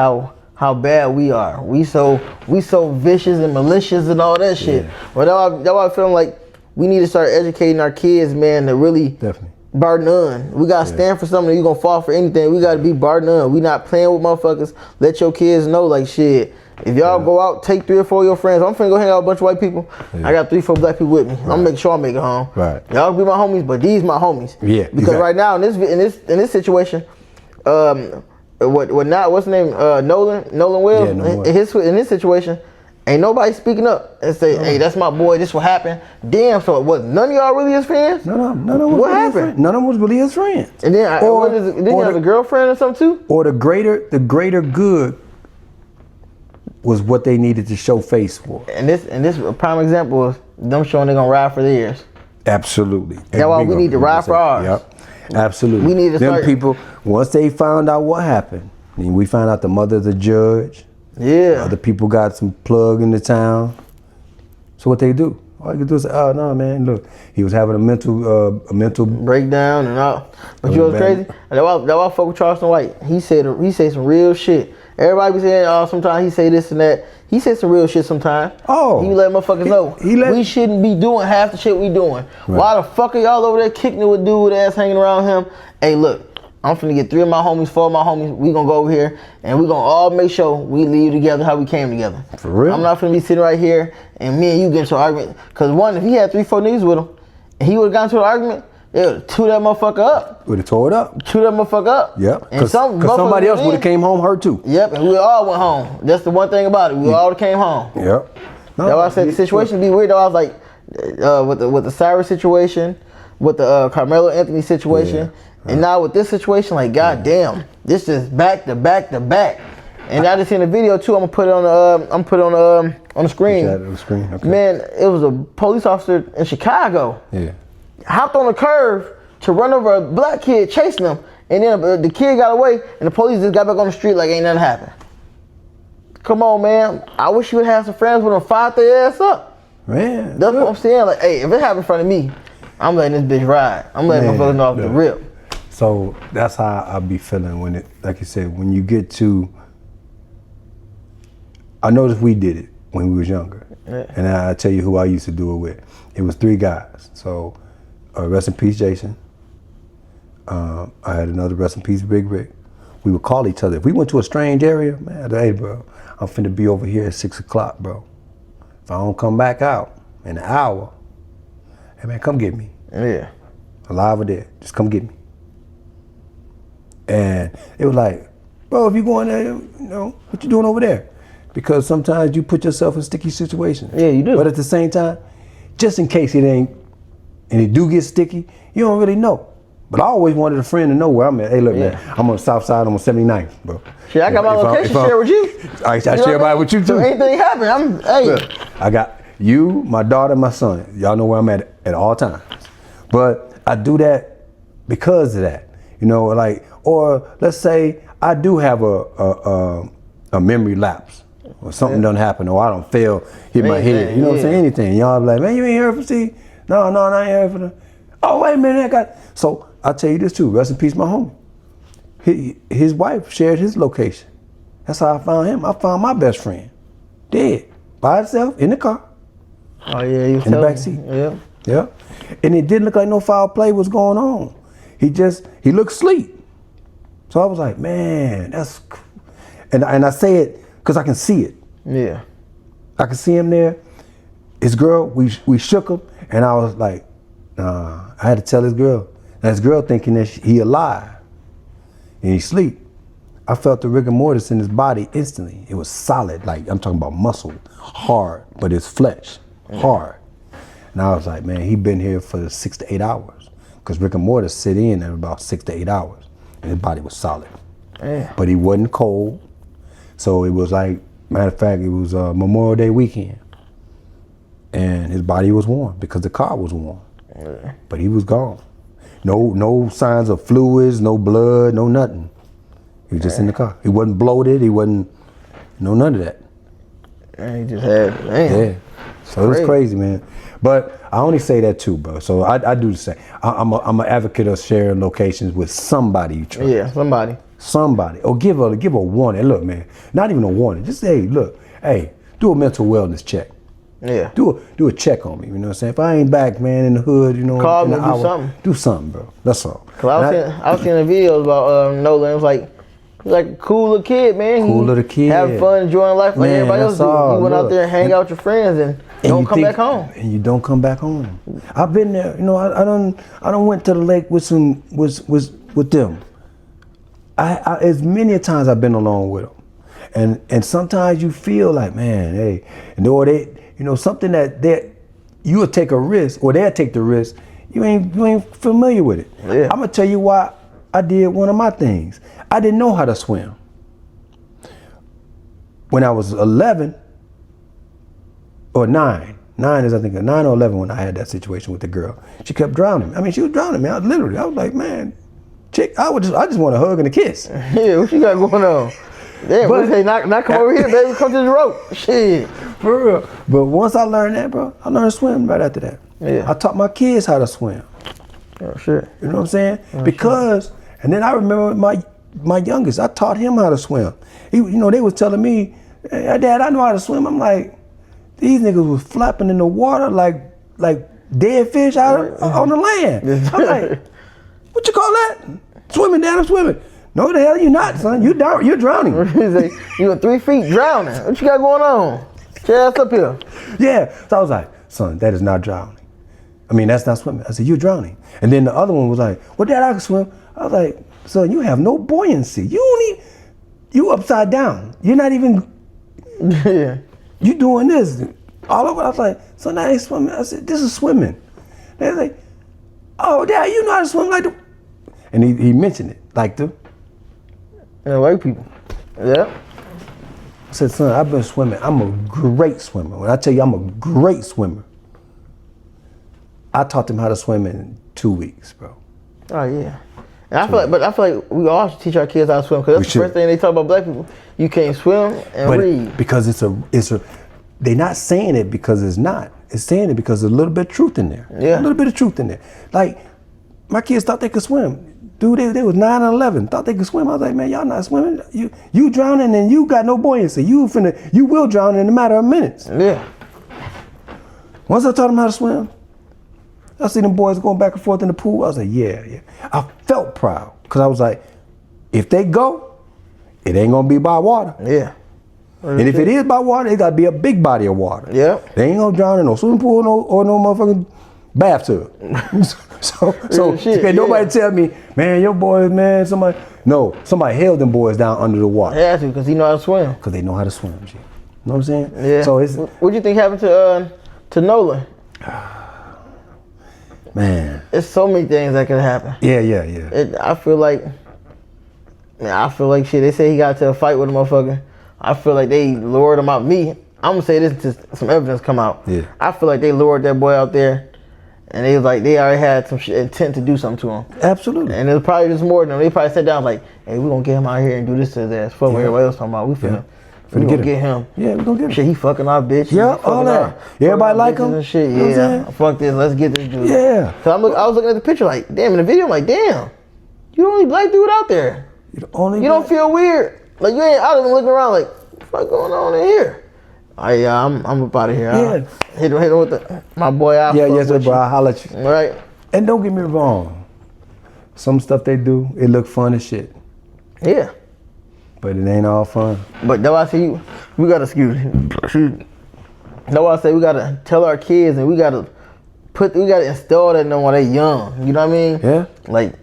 [SPEAKER 1] how bad we are. We so vicious and malicious and all that shit.
[SPEAKER 2] Yeah.
[SPEAKER 1] Well, that's why I feel like we need to start educating our kids, man, to really
[SPEAKER 2] Definitely.
[SPEAKER 1] bar none. We gotta stand for something. You gonna fall for anything. We gotta be bar none. We not playing with motherfuckers. Let your kids know, like, shit. If y'all go out, take 3 or 4 of your friends. I'm finna go hang out with a bunch of white people. Yeah. I got 3 or 4 black people with me. Right. I'm gonna make sure I make it home.
[SPEAKER 2] Right.
[SPEAKER 1] Y'all be my homies, but these my homies.
[SPEAKER 2] Yeah.
[SPEAKER 1] Because right now in this situation, what's the name? Nolan Wells.
[SPEAKER 2] Yeah, Nolan.
[SPEAKER 1] In this situation, ain't nobody speaking up and say, "Hey, that's my boy. This what happened." Damn. So what? None of y'all really his friends?
[SPEAKER 2] No. None of them.
[SPEAKER 1] What happened?
[SPEAKER 2] None of them was really his friends.
[SPEAKER 1] And then you have a girlfriend or something too?
[SPEAKER 2] Or the greater good was what they needed to show face for.
[SPEAKER 1] And this a prime example of them showing they're gonna ride for theirs.
[SPEAKER 2] Absolutely.
[SPEAKER 1] That's why we need to ride for ours.
[SPEAKER 2] Yep. Absolutely.
[SPEAKER 1] We need to
[SPEAKER 2] them
[SPEAKER 1] start.
[SPEAKER 2] People, once they found out what happened, and we found out the mother of the judge.
[SPEAKER 1] Yeah.
[SPEAKER 2] Other people got some plug in the town. So what they do? All you can do is say, "Oh no, man! Look, he was having a mental
[SPEAKER 1] breakdown and all." But you know what's crazy? That's why I fuck with Charleston White. He say some real shit. Everybody be saying, "Oh, sometimes he say this and that." He said some real shit sometimes.
[SPEAKER 2] Oh.
[SPEAKER 1] He let motherfuckers know. We shouldn't be doing half the shit we doing. Right. Why the fuck are y'all over there kicking it with dude ass hanging around him? Hey, look, I'm finna get 3 of my homies, 4 of my homies. We gonna go over here and we gonna all make sure we leave together how we came together.
[SPEAKER 2] For real?
[SPEAKER 1] I'm not finna be sitting right here and me and you get into an argument. Cause one, if he had 3, 4 niggas with him and he would've gotten into an argument, it would've tore that motherfucker up.
[SPEAKER 2] Would have tore it up.
[SPEAKER 1] Tore that motherfucker up.
[SPEAKER 2] Yep.
[SPEAKER 1] And
[SPEAKER 2] Cause somebody else would've came home hurt too.
[SPEAKER 1] Yep, and we all went home. That's the one thing about it. We all came home.
[SPEAKER 2] Yep.
[SPEAKER 1] No, that's why I said the situation be weird though. I was like, with the Cyrus situation, with the Carmelo Anthony situation, and now with this situation, like, goddamn, this is back to back to back. And I just seen the video too. I'm gonna put it on the screen.
[SPEAKER 2] On the screen. Okay.
[SPEAKER 1] Man, it was a police officer in Chicago.
[SPEAKER 2] Yeah.
[SPEAKER 1] Hopped on a curve to run over a black kid chasing him, and then the kid got away, and the police just got back on the street like ain't nothing happened. Come on, man. I wish you would have some friends with them, fight their ass up.
[SPEAKER 2] Man.
[SPEAKER 1] That's what I'm saying. Like, hey, if it happened in front of me, I'm letting this bitch ride. I'm letting my fucking off the rip.
[SPEAKER 2] So that's how I be feeling when it, like you said, when you get to, I noticed we did it when we was younger. Yeah. And I tell you who I used to do it with. It was 3 guys. So rest in peace, Jason. I had another rest in peace, Big Rick. We would call each other. If we went to a strange area, man, hey, bro, I'm finna be over here at 6 o'clock, bro. If I don't come back out in an hour, hey, man, come get me.
[SPEAKER 1] Yeah.
[SPEAKER 2] Alive or dead, just come get me. And it was like, bro, if you going there, you know, what you doing over there? Because sometimes you put yourself in sticky situations.
[SPEAKER 1] Yeah, you do.
[SPEAKER 2] But at the same time, just in case it ain't, and it do get sticky, you don't really know. But I always wanted a friend to know where I'm at. Hey, look, man, I'm on the south side. I'm on 79th, bro.
[SPEAKER 1] Shit, I got my location shared with you.
[SPEAKER 2] I share about it with you, too.
[SPEAKER 1] So anything happen, hey.
[SPEAKER 2] Look, I got you, my daughter, my son. Y'all know where I'm at all times. But I do that because of that. You know, like, or let's say I do have a memory lapse. Or something done happen, or I don't fail, hit my head. You know what I'm saying? Anything. Y'all be like, man, you ain't heard from Steve? No, I ain't heard from him. Oh, wait a minute, So I'll tell you this too. Rest in peace, my homie. His wife shared his location. That's how I found him. I found my best friend, dead, by himself in the car.
[SPEAKER 1] Oh yeah, you
[SPEAKER 2] in the back seat. Yeah. And it didn't look like no foul play was going on. He looked asleep. So I was like, man, that's. And I say it because I can see it.
[SPEAKER 1] Yeah. I
[SPEAKER 2] can see him there. His girl, we shook him, and I was like, I had to tell his girl. And his girl thinking that he alive, and he sleep. I felt the rigor mortis in his body instantly. It was solid, like I'm talking about muscle, hard, but it's flesh, hard. And I was like, man, he been here for 6 to 8 hours, because rigor mortis sit in at about 6 to 8 hours, and his body was solid.
[SPEAKER 1] Yeah.
[SPEAKER 2] But he wasn't cold. So it was like, matter of fact, it was Memorial Day weekend. And his body was warm because the car was warm. Yeah. But he was gone. No signs of fluids, no blood, no nothing. He was just in the car. He wasn't bloated, he wasn't, none of that.
[SPEAKER 1] And he just had, man.
[SPEAKER 2] Yeah. So it was crazy, man. But I only say that too, bro. So I do the same. I'm an advocate of sharing locations with somebody you trust.
[SPEAKER 1] Yeah, somebody. Or
[SPEAKER 2] give a warning. Look, man, not even a warning. Just say, look, hey, do a mental wellness check.
[SPEAKER 1] Yeah.
[SPEAKER 2] Do a check on me. You know what I'm saying? If I ain't back, man, in the hood, you know,
[SPEAKER 1] call me, do something.
[SPEAKER 2] Do something, bro. That's all.
[SPEAKER 1] Cause I was seeing the videos about Nolan. It was like a cool little kid, man.
[SPEAKER 2] Cool little kid.
[SPEAKER 1] Having fun, enjoying life like everybody else do. You went out there and hang out with your friends and don't come back home.
[SPEAKER 2] And you don't come back home. I've been there. You know, I done went to the lake with them. I as many times I've been alone with them, and sometimes you feel like, man, hey, or they, you know, something that you will take a risk, or they'll take the risk. You ain't familiar with it. Yeah. I'm gonna tell you why I did one of my things. I didn't know how to swim. When I was 11 or 9 is I think 9 or 11 when I had that situation with the girl. She kept drowning. I mean, she was drowning me. I was like, man. Chick, I just want a hug and a kiss.
[SPEAKER 1] Yeah, what you got going on? Damn, but say not come over here, baby. Come to the rope. Shit.
[SPEAKER 2] For real. But once I learned that, bro, I learned to swim right after that.
[SPEAKER 1] Yeah.
[SPEAKER 2] I taught my kids how to swim.
[SPEAKER 1] Oh, shit.
[SPEAKER 2] You know what I'm saying? Because, and then I remember my youngest, I taught him how to swim. They was telling me, hey, Dad, I know how to swim. I'm like, these niggas was flapping in the water like dead fish out on the land. I'm like, what you call that? Swimming, Dad, I'm swimming. No, the hell you not, son. You're drowning.
[SPEAKER 1] You were 3 feet drowning. What you got going on? Get your ass up here.
[SPEAKER 2] Yeah. So I was like, son, that is not drowning. I mean, that's not swimming. I said, you're drowning. And then the other one was like, well, Dad, I can swim. I was like, son, you have no buoyancy. You upside down. You're not even, you doing this all over. I was like, son, that ain't swimming. I said, this is swimming. They're like, oh, Dad, you know how to swim like the, and he mentioned it, like the
[SPEAKER 1] white people. Yeah.
[SPEAKER 2] I said, son, I've been swimming. I'm a great swimmer. When I tell you I'm a great swimmer, I taught them how to swim in 2 weeks, bro.
[SPEAKER 1] Oh yeah. And I feel like we all should teach our kids how to swim, because that's the first thing they talk about black people. You can't swim and read.
[SPEAKER 2] Because it's a they're not saying it because it's not. It's saying it because there's a little bit of truth in there.
[SPEAKER 1] Yeah.
[SPEAKER 2] A little bit of truth in there. Like, my kids thought they could swim. Dude, they was 9 and 11, thought they could swim. I was like, man, y'all not swimming. You drowning and you got no buoyancy. You will drown in a matter of minutes.
[SPEAKER 1] Yeah.
[SPEAKER 2] Once I taught them how to swim, I see them boys going back and forth in the pool. I was like, yeah. I felt proud, because I was like, if they go, it ain't gonna be by water.
[SPEAKER 1] Yeah.
[SPEAKER 2] And if it is by water, it gotta be a big body of water.
[SPEAKER 1] Yeah.
[SPEAKER 2] They ain't gonna drown in no swimming pool or no motherfucking bathtub. so can nobody tell me, man, your boys, man, somebody held them boys down under the water.
[SPEAKER 1] They have to, because he know how to swim.
[SPEAKER 2] Because they know how to swim, G. You know what I'm saying?
[SPEAKER 1] Yeah.
[SPEAKER 2] So it's.
[SPEAKER 1] What do you think happened to Nolan?
[SPEAKER 2] Man.
[SPEAKER 1] It's so many things that could happen.
[SPEAKER 2] Yeah.
[SPEAKER 1] I feel like shit. They say he got to a fight with a motherfucker. I feel like they lured him out. I'm gonna say this until some evidence come out.
[SPEAKER 2] Yeah.
[SPEAKER 1] I feel like they lured that boy out there, and they was like they already had some intent to do something to him.
[SPEAKER 2] Absolutely.
[SPEAKER 1] And it was probably just more than them. They probably sat down like, hey, we gonna get him out here and do this to his ass. Fuck what everybody else talking about. We finna get him.
[SPEAKER 2] Yeah, we gonna get him.
[SPEAKER 1] Shit, he fucking our bitch.
[SPEAKER 2] Yeah, all that. Everybody like him.
[SPEAKER 1] And shit.
[SPEAKER 2] You know what I'm saying?
[SPEAKER 1] Fuck this. Let's get this dude.
[SPEAKER 2] Yeah.
[SPEAKER 1] Cause I was looking at the picture like, damn. In the video, I'm like, damn. You the only black dude out there. You don't feel weird. Like you ain't out of looking around like, what the fuck going on in here? I'm up out of here.
[SPEAKER 2] Yeah.
[SPEAKER 1] Hit him with my boy.
[SPEAKER 2] Yes, bro. I'll holler at you.
[SPEAKER 1] Right.
[SPEAKER 2] And don't get me wrong. Some stuff they do, it look fun as shit.
[SPEAKER 1] Yeah.
[SPEAKER 2] But it ain't all fun.
[SPEAKER 1] But that's why I say we gotta that's why I say we gotta tell our kids and we gotta install that in them while they young. You know what I mean?
[SPEAKER 2] Yeah.
[SPEAKER 1] Like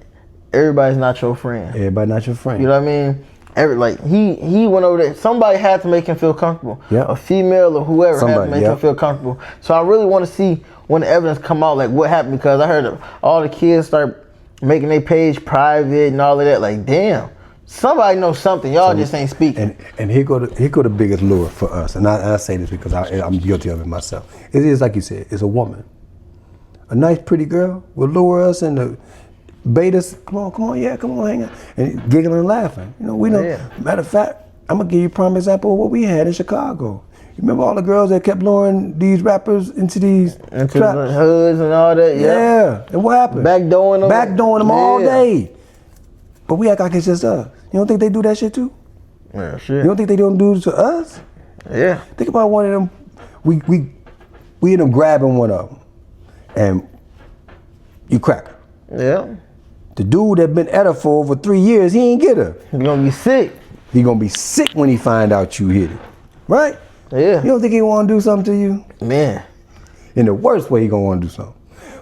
[SPEAKER 1] everybody's not your friend.
[SPEAKER 2] Everybody not your friend.
[SPEAKER 1] You know what I mean? He went over there. Somebody had to make him feel comfortable.
[SPEAKER 2] Yeah.
[SPEAKER 1] A female or whoever had to make him feel comfortable. So I really want to see when the evidence come out, like what happened, because I heard all the kids start making their page private and all of that. Like, damn, somebody knows something. Y'all just ain't speaking.
[SPEAKER 2] And here go the biggest lure for us. And I say this because I'm guilty of it myself. It is like you said. It's a woman, a nice, pretty girl will lure us into. Bait us, come on, hang out, and giggling and laughing. You know, we know. Yeah. Matter of fact, I'm gonna give you a prime example of what we had in Chicago. You remember all the girls that kept luring these rappers into these traps?
[SPEAKER 1] The hoods and all that.
[SPEAKER 2] Yeah. And what happened? Backdooring them all day. But we act like it's just us. You don't think they do that shit too?
[SPEAKER 1] Yeah, shit.
[SPEAKER 2] You don't think they don't do it to us?
[SPEAKER 1] Yeah.
[SPEAKER 2] Think about one of them. We end up grabbing one of them, and you crack her.
[SPEAKER 1] Yeah.
[SPEAKER 2] The dude that been at her for over 3 years, he ain't get her.
[SPEAKER 1] He gonna be sick.
[SPEAKER 2] He gonna be sick when he find out you hit it, right?
[SPEAKER 1] Yeah.
[SPEAKER 2] You don't think he wanna do something to you?
[SPEAKER 1] Man.
[SPEAKER 2] In the worst way, he gonna wanna do something.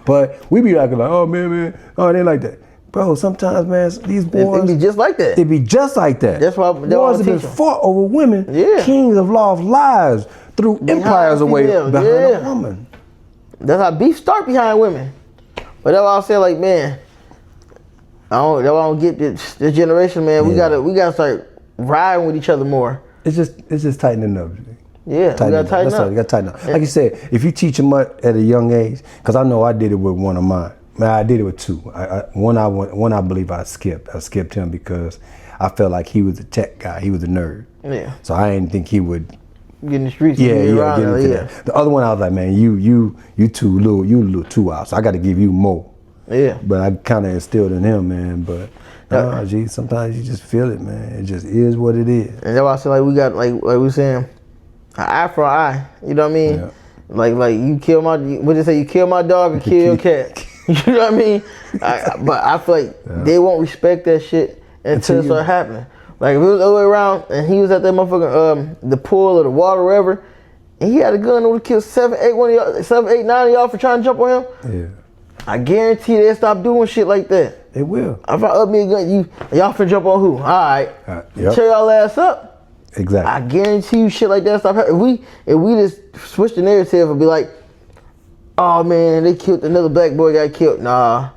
[SPEAKER 2] But we be acting like, oh man, oh they like that, bro. Sometimes, man, these boys,
[SPEAKER 1] it be just like that.
[SPEAKER 2] It be just like that.
[SPEAKER 1] That's why
[SPEAKER 2] boys have been fought over women.
[SPEAKER 1] Yeah.
[SPEAKER 2] Kings have lost lives through empires away behind a woman.
[SPEAKER 1] That's how beef start behind women. But that's why I say, like, man. I don't get this generation, man. We gotta start riding with each other more.
[SPEAKER 2] It's just tightening up.
[SPEAKER 1] Yeah, we gotta tighten up.
[SPEAKER 2] You gotta tighten up. Like you said, if you teach them at a young age, because I know I did it with one of mine. Man, I did it with two. One I believe I skipped. I skipped him because I felt like he was a tech guy. He was a nerd.
[SPEAKER 1] Yeah.
[SPEAKER 2] So I didn't think he would
[SPEAKER 1] get in the streets.
[SPEAKER 2] Get into that. The other one I was like, man, you too little too out. So I got to give you more.
[SPEAKER 1] Yeah.
[SPEAKER 2] But I kind of instilled in him, man. But gee, sometimes you just feel it, man. It just is what it is.
[SPEAKER 1] And that's why I say, like, we got like we saying, an eye for an eye. You know what I mean?
[SPEAKER 2] Yeah.
[SPEAKER 1] Like you kill my, what they say, you kill my dog and kill your cat. You know what I mean? But I feel like they won't respect that shit until it start happening. Like if it was the other way around and he was at that motherfucking the pool or the water or wherever, and he had a gun that would kill 7, 8, 9 of y'all for trying to jump on him.
[SPEAKER 2] Yeah.
[SPEAKER 1] I guarantee they'll stop doing shit like that.
[SPEAKER 2] They will.
[SPEAKER 1] If I up me a gun, y'all finna jump on who? All right.
[SPEAKER 2] Yep.
[SPEAKER 1] Tear y'all ass up.
[SPEAKER 2] Exactly.
[SPEAKER 1] I guarantee you shit like that stop happening. If we just switch the narrative and be like, oh man, they killed another black boy got killed. Nah,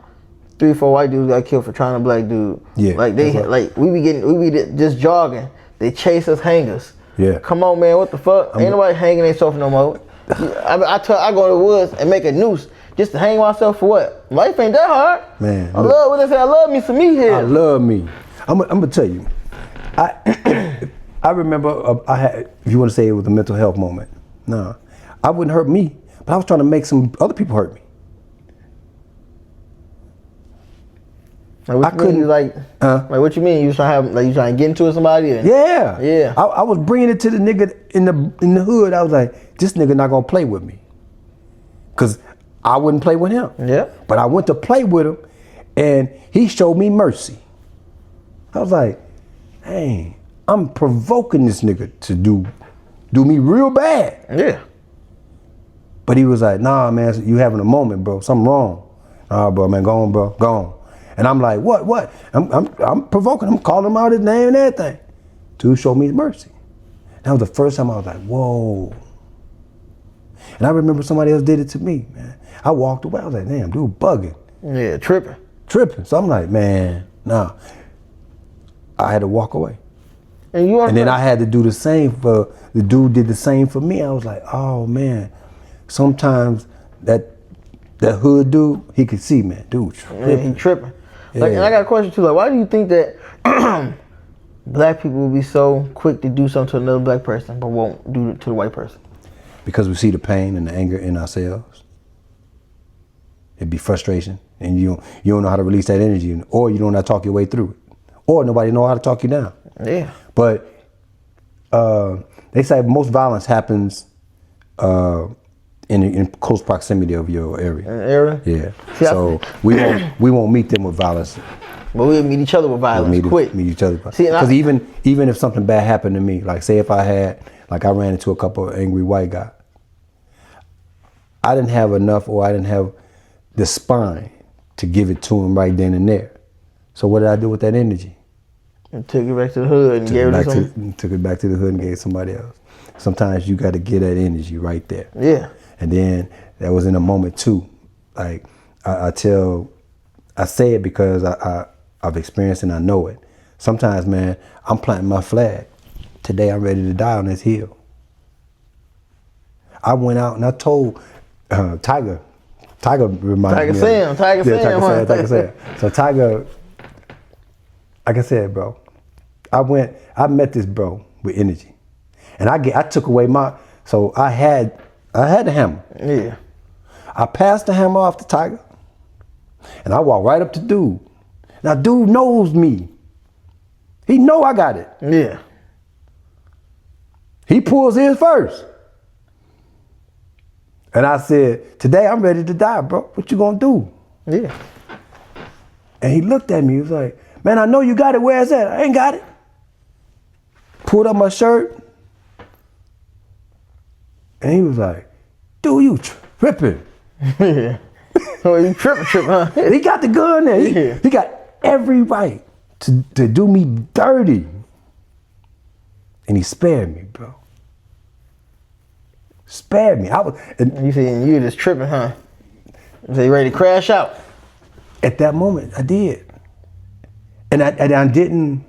[SPEAKER 1] 3 or 4 white dudes got killed for trying a black dude. Yeah. Like we be just jogging. They chase us, hang us.
[SPEAKER 2] Yeah.
[SPEAKER 1] Come on, man. What the fuck? Ain't nobody hanging themselves no more. I go to the woods and make a noose. Just to hang myself for what? Life ain't that hard.
[SPEAKER 2] Man.
[SPEAKER 1] I love me some meat here.
[SPEAKER 2] I love me. I'm gonna tell you. I remember I had, if you want to say it was a mental health moment. No, I wouldn't hurt me, but I was trying to make some other people hurt me.
[SPEAKER 1] Like, what you mean? You was trying to get into it with somebody?
[SPEAKER 2] Yeah. I was bringing it to the nigga in the hood. I was like, this nigga not gonna play with me, cause I wouldn't play with him.
[SPEAKER 1] Yeah.
[SPEAKER 2] But I went to play with him, and he showed me mercy. I was like, hey, I'm provoking this nigga to do me real bad.
[SPEAKER 1] Yeah.
[SPEAKER 2] But he was like, nah, man, you having a moment, bro. Something wrong. Nah, bro, man, go on, bro, go on. And I'm like, what? I'm provoking him, calling him out his name and everything. Dude showed me mercy. That was the first time I was like, whoa. And I remember somebody else did it to me, man. I walked away. I was like, damn, dude, bugging.
[SPEAKER 1] Yeah, tripping.
[SPEAKER 2] So I'm like, man, nah. I had to walk away.
[SPEAKER 1] And
[SPEAKER 2] then I had to do the same for the dude. Did the same for me. I was like, oh man. Sometimes that hood dude, he could see, man, dude, tripping.
[SPEAKER 1] He tripping.
[SPEAKER 2] Yeah.
[SPEAKER 1] Like, and I got a question too. Like, why do you think that black people will be so quick to do something to another black person, but won't do it to the white person?
[SPEAKER 2] Because we see the pain and the anger in ourselves. It'd be frustration, and you don't know how to release that energy, or you don't know how to talk your way through it, or nobody know how to talk you down.
[SPEAKER 1] Yeah.
[SPEAKER 2] But they say most violence happens in close proximity of your area. Yeah. See, so we won't meet them with violence.
[SPEAKER 1] But we'll meet each other with violence quick.
[SPEAKER 2] Meet each other. Because even if something bad happened to me, like say if I ran into a couple of angry white guys, I didn't have enough, or I didn't have the spine to give it to him right then and there. So what did I do with that energy?
[SPEAKER 1] And took it back to the hood and gave it to somebody.
[SPEAKER 2] Took it back to the hood and gave it to somebody else. Sometimes you got to get that energy right there.
[SPEAKER 1] Yeah.
[SPEAKER 2] And then that was in a moment too. Like I say it because I've experienced and I know it. Sometimes, man, I'm planting my flag. Today I'm ready to die on this hill. I went out and I told Tiger reminded me. Tiger Sam. So Tiger, like I said, bro, I met this bro with energy. And I took away so I had the hammer.
[SPEAKER 1] Yeah.
[SPEAKER 2] I passed the hammer off to Tiger, and I walked right up to dude. Now dude knows me. He know I got it.
[SPEAKER 1] Yeah.
[SPEAKER 2] He pulls his first. And I said, today I'm ready to die, bro. What you gonna do?
[SPEAKER 1] Yeah.
[SPEAKER 2] And he looked at me, he was like, man, I know you got it, where is that? I ain't got it. Pulled up my shirt. And he was like, dude, you tripping.
[SPEAKER 1] Yeah. Oh, you tripping, huh?
[SPEAKER 2] He got the gun there. He got every right to do me dirty. And he spared me, bro. Spared me.
[SPEAKER 1] You saying you just tripping, huh? So you ready to crash out?
[SPEAKER 2] At that moment, I did. And I didn't.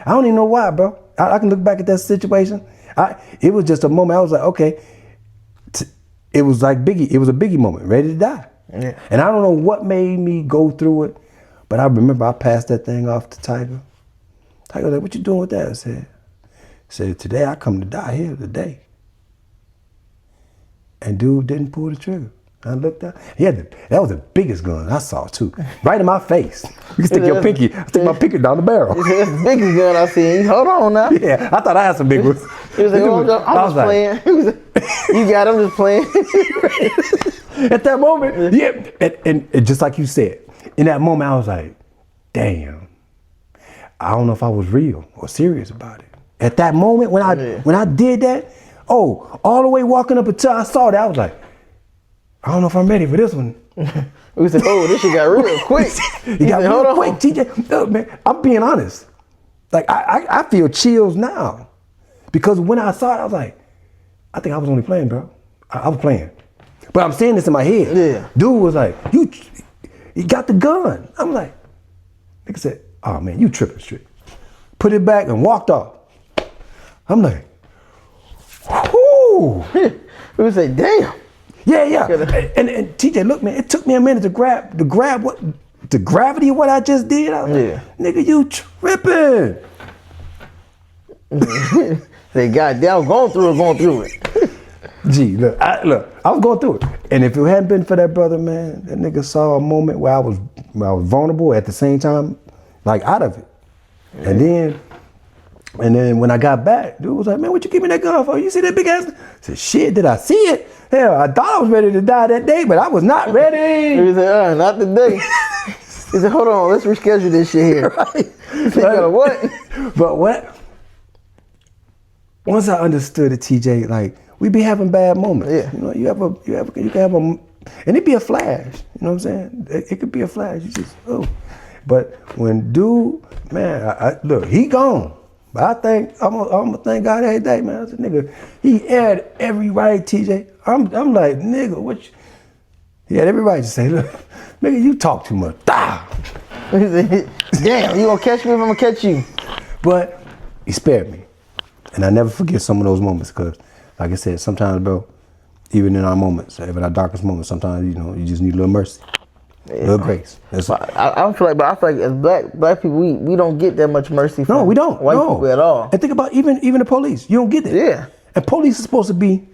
[SPEAKER 2] I don't even know why, bro. I can look back at that situation. It was just a moment. I was like, okay. It was like Biggie. It was a Biggie moment, ready to die.
[SPEAKER 1] Yeah.
[SPEAKER 2] And I don't know what made me go through it, but I remember I passed that thing off to Tiger. Tiger was like, what you doing with that? I said, today I come to die here today. And dude didn't pull the trigger. I looked up. That was the biggest gun I saw too. Right in my face. You can stick your pinky. I stick my pinky down the barrel.
[SPEAKER 1] That's the biggest gun I seen. Hold on now.
[SPEAKER 2] Yeah, I thought I had some big ones.
[SPEAKER 1] He was like, I'm just playing. He was like, you got him just playing.
[SPEAKER 2] At that moment, yeah. And just like you said, in that moment I was like, damn. I don't know if I was real or serious about it. At that moment when I did that, all the way walking up until I saw that, I was like, I don't know if I'm ready for this one.
[SPEAKER 1] We said, this shit got real quick.
[SPEAKER 2] You got real quick, TJ. Look, man, I'm being honest. Like, I feel chills now. Because when I saw it, I was like, I think I was only playing, bro. I was playing. But I'm saying this in my head.
[SPEAKER 1] Yeah.
[SPEAKER 2] Dude was like, you got the gun. I'm like, nigga said, oh man, you tripping straight. Put it back and walked off. I'm like, whoo.
[SPEAKER 1] We say, damn.
[SPEAKER 2] Yeah. And TJ, look, man, it took me a minute to grab the gravity of what I just did. I was like, nigga, you tripping.
[SPEAKER 1] Say, God damn, going through it.
[SPEAKER 2] Gee, look, I was going through it. And if it hadn't been for that brother, man, that nigga saw a moment where I was vulnerable at the same time, like out of it. Yeah. And then when I got back, dude was like, man, what you give me that gun for? You see that big ass? I said, shit, did I see it? Hell, I thought I was ready to die that day, but I was not ready.
[SPEAKER 1] He said, not today. He said, hold on, let's reschedule this shit here.
[SPEAKER 2] Right.
[SPEAKER 1] He said, what?
[SPEAKER 2] But once I understood it, TJ, like, we be having bad moments.
[SPEAKER 1] Yeah.
[SPEAKER 2] You know, you can have and it be a flash. You know what I'm saying? It could be a flash. You just, But when dude, man, look, he gone. But I think I'm gonna thank God every day, man. I said, nigga, he had every right, TJ. I'm like, nigga, what? He had every right to say, look, nigga, you talk too much. Damn,
[SPEAKER 1] you gonna catch me if I'm gonna catch you.
[SPEAKER 2] But he spared me, and I never forget some of those moments because, like I said, sometimes, bro, even in our moments, even our darkest moments, sometimes you just need a little mercy. A little grace.
[SPEAKER 1] I feel like as black people, we don't get that much mercy from
[SPEAKER 2] we don't.
[SPEAKER 1] white people at all.
[SPEAKER 2] And think about even the police. You don't get that.
[SPEAKER 1] Yeah.
[SPEAKER 2] And police is supposed to be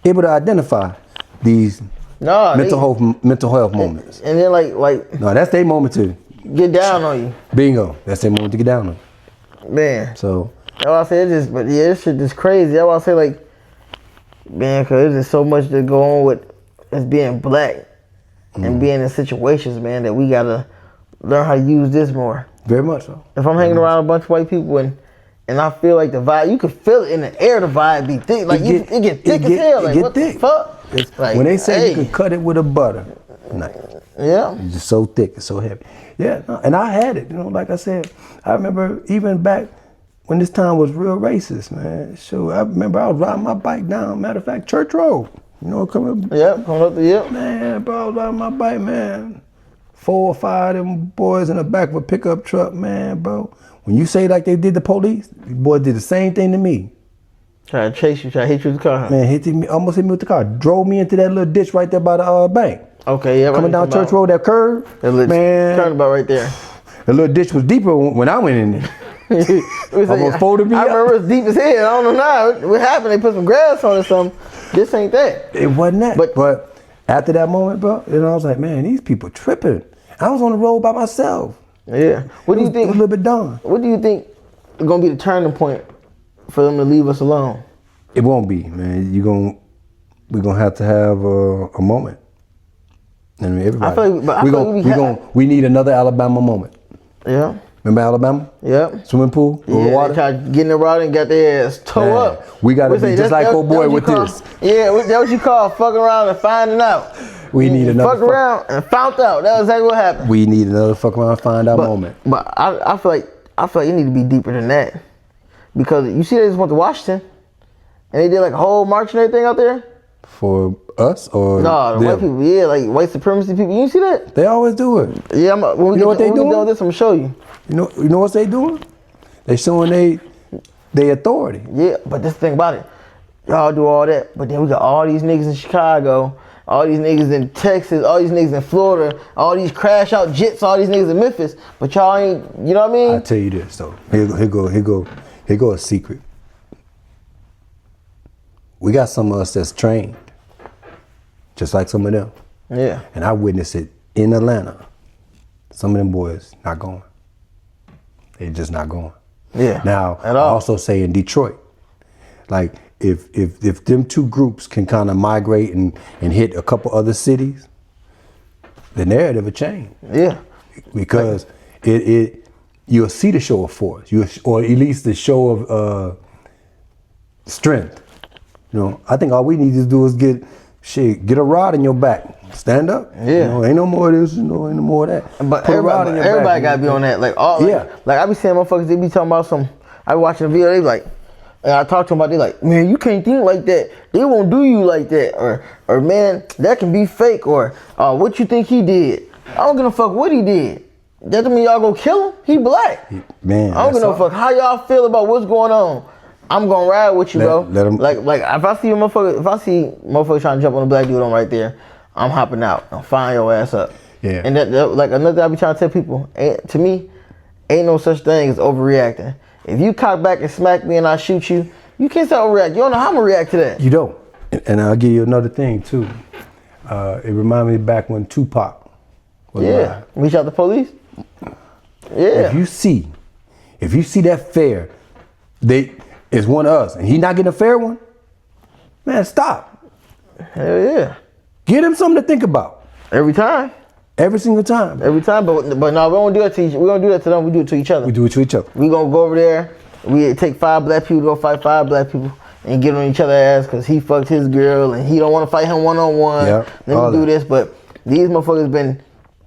[SPEAKER 2] able to identify these mental health moments.
[SPEAKER 1] And then like
[SPEAKER 2] no, that's their moment to
[SPEAKER 1] get down on you.
[SPEAKER 2] Bingo. That's their moment to get down on you.
[SPEAKER 1] Man.
[SPEAKER 2] So
[SPEAKER 1] that's why I say this shit is crazy. That's why I say like, man, cause there's just so much to go on with us being black. And being in situations, man, that we gotta learn how to use this more.
[SPEAKER 2] Very much so.
[SPEAKER 1] If I'm hanging around a bunch of white people and I feel like the vibe, you can feel it in the air. The vibe be thick, like it get thick as hell. Like what the fuck? Like,
[SPEAKER 2] when they say you can cut it with a butter, nice.
[SPEAKER 1] Yeah,
[SPEAKER 2] it's just so thick, it's so heavy. Yeah, no, and I had it. Like I said, I remember even back when this town was real racist, man. So I remember I was riding my bike down. Matter of fact, Church Road. Coming up.
[SPEAKER 1] Yep, coming up the yep.
[SPEAKER 2] Man, bro, I was riding my bike, man. 4 or 5 of them boys in the back of a pickup truck, man, bro. When you say like they did the police, the boys did the same thing to me.
[SPEAKER 1] Try to chase you, try to hit you with the car. Huh?
[SPEAKER 2] Man, almost hit me with the car. Drove me into that little ditch right there by the bank.
[SPEAKER 1] Okay, yeah.
[SPEAKER 2] Coming down Church Road, that curve, man.
[SPEAKER 1] Turnabout right there.
[SPEAKER 2] The little ditch was deeper when I went in there. Almost folded me up.
[SPEAKER 1] I remember it was deep as hell. I don't know now. What happened? They put some grass on or something. This ain't that.
[SPEAKER 2] It wasn't that. But after that moment, bro, I was like, man, these people tripping. I was on the road by myself.
[SPEAKER 1] Yeah. What do you think?
[SPEAKER 2] It was a little bit done.
[SPEAKER 1] What do you think is gonna be the turning point for them to leave us alone?
[SPEAKER 2] It won't be, man. We're gonna have to have a moment. I mean, everybody. We need another Alabama moment.
[SPEAKER 1] Yeah.
[SPEAKER 2] Remember Alabama?
[SPEAKER 1] Yep.
[SPEAKER 2] Swimming pool?
[SPEAKER 1] Yeah,
[SPEAKER 2] water?
[SPEAKER 1] they tried getting the rod and got their ass toe up.
[SPEAKER 2] We gotta be just like old boy with this.
[SPEAKER 1] Yeah, that's what you call fucking around and finding out.
[SPEAKER 2] We need another
[SPEAKER 1] fuck around and found out. That was exactly what happened.
[SPEAKER 2] We need another fuck around and find out moment.
[SPEAKER 1] But I feel like you need to be deeper than that. Because you see they just went to Washington and they did like a whole march and everything out there.
[SPEAKER 2] For us or
[SPEAKER 1] no, the white people, yeah, like white supremacy people. You see that?
[SPEAKER 2] They always do it.
[SPEAKER 1] Yeah, when we get done with this, I'm gonna show you.
[SPEAKER 2] You know what they doing? They showing they authority.
[SPEAKER 1] Yeah, but this thing about it, y'all do all that, but then we got all these niggas in Chicago, all these niggas in Texas, all these niggas in Florida, all these crash out jits, all these niggas in Memphis, but y'all ain't, you know what I mean?
[SPEAKER 2] I tell you this though, here go a secret. We got some of us that's trained, just like some of them.
[SPEAKER 1] Yeah.
[SPEAKER 2] And I witnessed it in Atlanta. Some of them boys not going. They just not going.
[SPEAKER 1] Yeah.
[SPEAKER 2] Now, I also say in Detroit, like if them two groups can kind of migrate and hit a couple other cities, the narrative will change.
[SPEAKER 1] Yeah.
[SPEAKER 2] Because you'll see the show of force, or at least the show of strength. I think all we need to do is get a rod in your back. Stand up.
[SPEAKER 1] Yeah.
[SPEAKER 2] Ain't no more of this, ain't no more of that.
[SPEAKER 1] But everybody gotta be on that. Like I be seeing motherfuckers, they be talking about I be watching a video, they be like, and I talk to them about, they like, man, you can't think like that. They won't do you like that. Or man, that can be fake. Or what you think he did? I don't give a fuck what he did. That don't mean y'all gonna kill him. He black.
[SPEAKER 2] Man,
[SPEAKER 1] I don't give no fuck how y'all feel about what's going on. I'm gonna ride with you, bro. Like if I see motherfucker trying to jump on a black dude on right there, I'm hopping out. I'm firing your ass up.
[SPEAKER 2] Yeah.
[SPEAKER 1] And that like another thing I be trying to tell people, to me, ain't no such thing as overreacting. If you cock back and smack me and I shoot you, you can't say overreact. You don't know how I'm gonna react to that.
[SPEAKER 2] You don't. And I'll give you another thing too. It reminded me back when Tupac was alive.
[SPEAKER 1] We shot the police. Yeah.
[SPEAKER 2] If you see that fair, it's one of us, and he not getting a fair one, man, stop.
[SPEAKER 1] Hell yeah.
[SPEAKER 2] Get him something to think about.
[SPEAKER 1] Every time.
[SPEAKER 2] Every single time.
[SPEAKER 1] Every time, but no, we don't do that to each. We don't do that to them. We do it to each other.
[SPEAKER 2] We do it to each other.
[SPEAKER 1] We gonna go over there. We take 5 black people, go fight 5 black people, and get on each other's ass because he fucked his girl and he don't want to fight him one-on-one.
[SPEAKER 2] Yeah.
[SPEAKER 1] Let me do this, but these motherfuckers been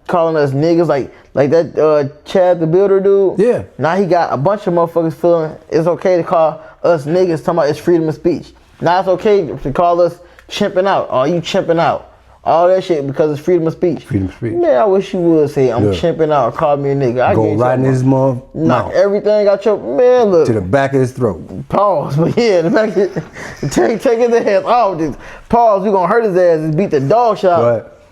[SPEAKER 1] calling us niggas like that Chad the Builder dude.
[SPEAKER 2] Yeah.
[SPEAKER 1] Now he got a bunch of motherfuckers feeling it's okay to call us niggas, talking about it's freedom of speech. Now it's okay to call us chimping out. Oh, you chimping out. All that shit because it's freedom of speech.
[SPEAKER 2] Freedom of speech.
[SPEAKER 1] Man, I wish you would say I'm chimping out or call me a nigga. I
[SPEAKER 2] go right in his mouth.
[SPEAKER 1] Knock everything out your man. Look
[SPEAKER 2] to the back of his throat.
[SPEAKER 1] Pause, but yeah, the back of take his ass off. Just pause. We gonna hurt his ass and beat the dog shot.
[SPEAKER 2] But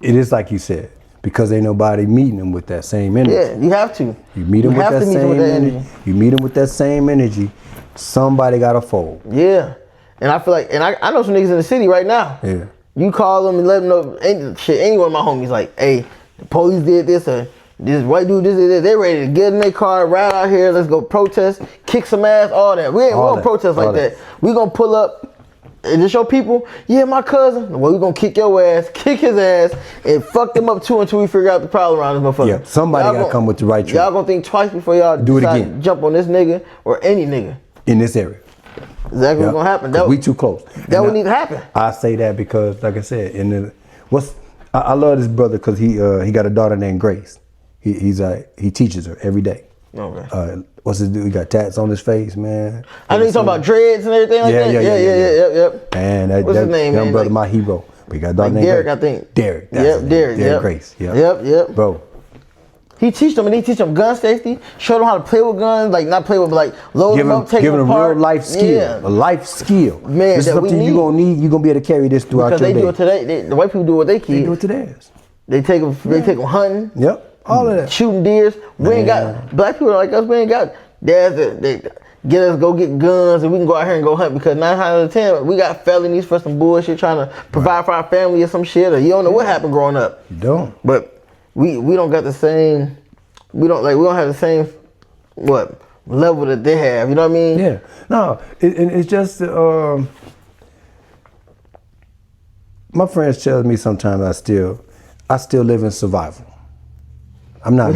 [SPEAKER 2] it is like you said, because ain't nobody meeting him with that same energy.
[SPEAKER 1] Yeah, you have to.
[SPEAKER 2] You meet him with that same energy. You meet him with that same energy. Somebody got to fold.
[SPEAKER 1] Yeah, and I feel like, and I know some niggas in the city right now.
[SPEAKER 2] Yeah.
[SPEAKER 1] You call them and let them know, any one of my homies like, hey, the police did this or this white dude did this. They ready to get in their car, ride out here, let's go protest, kick some ass, all that. We ain't gonna protest like that. We gonna pull up, is this your people? Yeah, my cousin. Well, we gonna kick your ass, kick his ass, and fuck them up too until we figure out the problem around this motherfucker.
[SPEAKER 2] Yeah, somebody gotta come with the right truth.
[SPEAKER 1] Y'all gonna think twice before y'all
[SPEAKER 2] do it
[SPEAKER 1] decide
[SPEAKER 2] again.
[SPEAKER 1] to jump on this nigga or any nigga.
[SPEAKER 2] In this area.
[SPEAKER 1] Exactly what's gonna happen.
[SPEAKER 2] We too close.
[SPEAKER 1] That would need to happen.
[SPEAKER 2] I say that because, like I said, I love this brother because he got a daughter named Grace. He teaches her every day.
[SPEAKER 1] Okay.
[SPEAKER 2] What's his dude? He got tats on his face, man.
[SPEAKER 1] I know you talking about dreads and everything like that. Yeah.
[SPEAKER 2] And
[SPEAKER 1] what's his name,
[SPEAKER 2] young
[SPEAKER 1] man?
[SPEAKER 2] brother, my hero. But he got a daughter named
[SPEAKER 1] Derek,
[SPEAKER 2] Grace.
[SPEAKER 1] I think.
[SPEAKER 2] Derek.
[SPEAKER 1] Derek.
[SPEAKER 2] Grace.
[SPEAKER 1] Yep.
[SPEAKER 2] Bro.
[SPEAKER 1] He teach them gun safety, show them how to play with guns, like not play with, but like load them up, take them apart.
[SPEAKER 2] Give them a real life skill, a life skill.
[SPEAKER 1] Man,
[SPEAKER 2] this is something you're gonna need. You're gonna be able to carry this throughout your day.
[SPEAKER 1] Because they do it today. The white people do what they kids.
[SPEAKER 2] They do it to theirs.
[SPEAKER 1] They take them hunting.
[SPEAKER 2] Yep, all of that.
[SPEAKER 1] Shooting deers. We ain't got, black people like us, we ain't got, they get us go get guns and we can go out here and go hunt because 9 out of 10, we got felonies for some bullshit trying to provide for our family or some shit, or you don't know what happened growing up.
[SPEAKER 2] You don't.
[SPEAKER 1] But we don't got the same, we don't have the same, level that they have, you know what I mean?
[SPEAKER 2] Yeah. No, it's just, my friends tell me sometimes I still live in survival. I'm not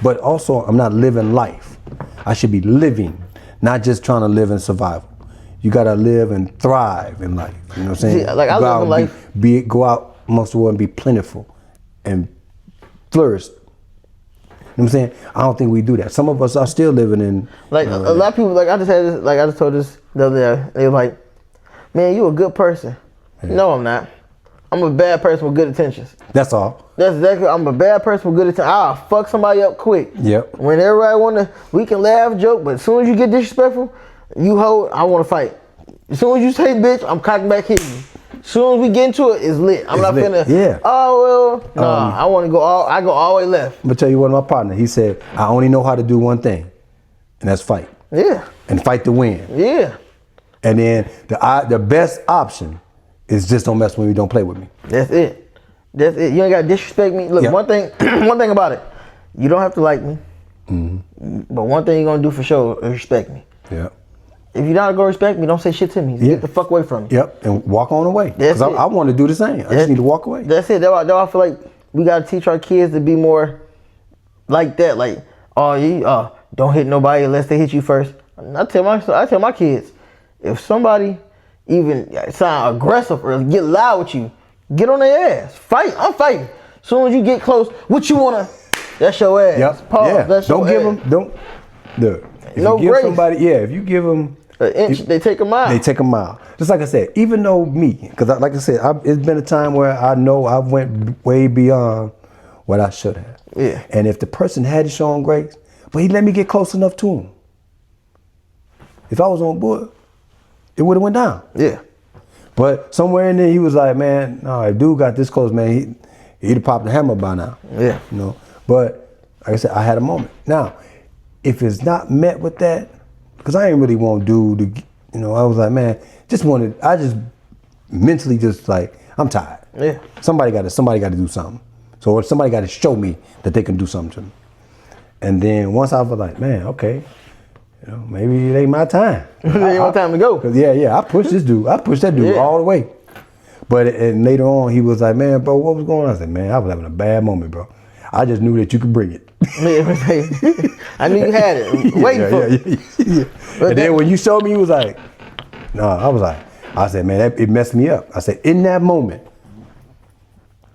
[SPEAKER 2] but also I'm not living life. I should be living, not just trying to live in survival. You gotta live and thrive in life. You know what I'm saying?
[SPEAKER 1] See, like I live in life.
[SPEAKER 2] Go out amongst the world and be plentiful and flourish. You know what I'm saying? I don't think we do that. Some of us are still living in
[SPEAKER 1] a lot of people, like I just told this the other day. They were like, man, you a good person. Yeah. No, I'm not. I'm a bad person with good intentions.
[SPEAKER 2] That's all.
[SPEAKER 1] That's exactly. I'm a bad person with good intentions. I'll fuck somebody up quick.
[SPEAKER 2] Yep.
[SPEAKER 1] When everybody we can laugh, joke, but as soon as you get disrespectful, I want to fight. As soon as you say bitch, I'm cocking back hitting you. As soon as we get into it, it's lit. I'm not finna. Yeah. Oh well, nah. I want to go all. I go all the way left.
[SPEAKER 2] I'm gonna tell you one of my partners. He said, I only know how to do one thing, and that's fight.
[SPEAKER 1] Yeah.
[SPEAKER 2] And fight to win.
[SPEAKER 1] Yeah.
[SPEAKER 2] And then the best option is just don't mess with me, don't play with me.
[SPEAKER 1] That's it. You ain't gotta disrespect me. Look, one thing about it, you don't have to like me. Mm-hmm. But one thing you're gonna do for sure is respect me.
[SPEAKER 2] Yeah.
[SPEAKER 1] If you're not gonna respect me, don't say shit to me. Get the fuck away from me.
[SPEAKER 2] Yep. And walk on away. Because I want to do the same. I just need to walk away.
[SPEAKER 1] That's it. That's why I feel like we gotta teach our kids to be more like that. Like, don't hit nobody unless they hit you first. I tell my kids, if somebody even sound aggressive or get loud with you, get on their ass. Fight. I'm fighting. As soon as you get close, what you wanna? That's your ass.
[SPEAKER 2] Yep.
[SPEAKER 1] Pause.
[SPEAKER 2] Yeah.
[SPEAKER 1] That's
[SPEAKER 2] don't
[SPEAKER 1] your
[SPEAKER 2] give
[SPEAKER 1] ass.
[SPEAKER 2] them. Don't. Look. If
[SPEAKER 1] no
[SPEAKER 2] you give
[SPEAKER 1] grace.
[SPEAKER 2] somebody, if you give them
[SPEAKER 1] an inch, they take a mile.
[SPEAKER 2] They take a mile. Just like I said, even though me, because like I said, it's been a time where I know I went way beyond what I should have.
[SPEAKER 1] Yeah.
[SPEAKER 2] And if the person had shown grace, but he let me get close enough to him. If I was on board, it would have went down.
[SPEAKER 1] Yeah.
[SPEAKER 2] But somewhere in there, he was like, man, no, if dude got this close, man, he'd have popped the hammer by now.
[SPEAKER 1] Yeah.
[SPEAKER 2] You know. But like I said, I had a moment. Now, if it's not met with that, because I ain't really want to do the, I was like, man, I just mentally just like, I'm tired.
[SPEAKER 1] Yeah.
[SPEAKER 2] Somebody got to do something. So somebody got to show me that they can do something to me. And then once I was like, man, okay, maybe it ain't my time.
[SPEAKER 1] It ain't my time to go.
[SPEAKER 2] Cause I pushed this dude. I pushed that dude all the way. But and later on, he was like, man, bro, what was going on? I said, man, I was having a bad moment, bro. I just knew that you could bring it.
[SPEAKER 1] I knew you had it. Waiting for it.
[SPEAKER 2] And then when you showed me, he was like, no, I said, man, it messed me up. I said, in that moment,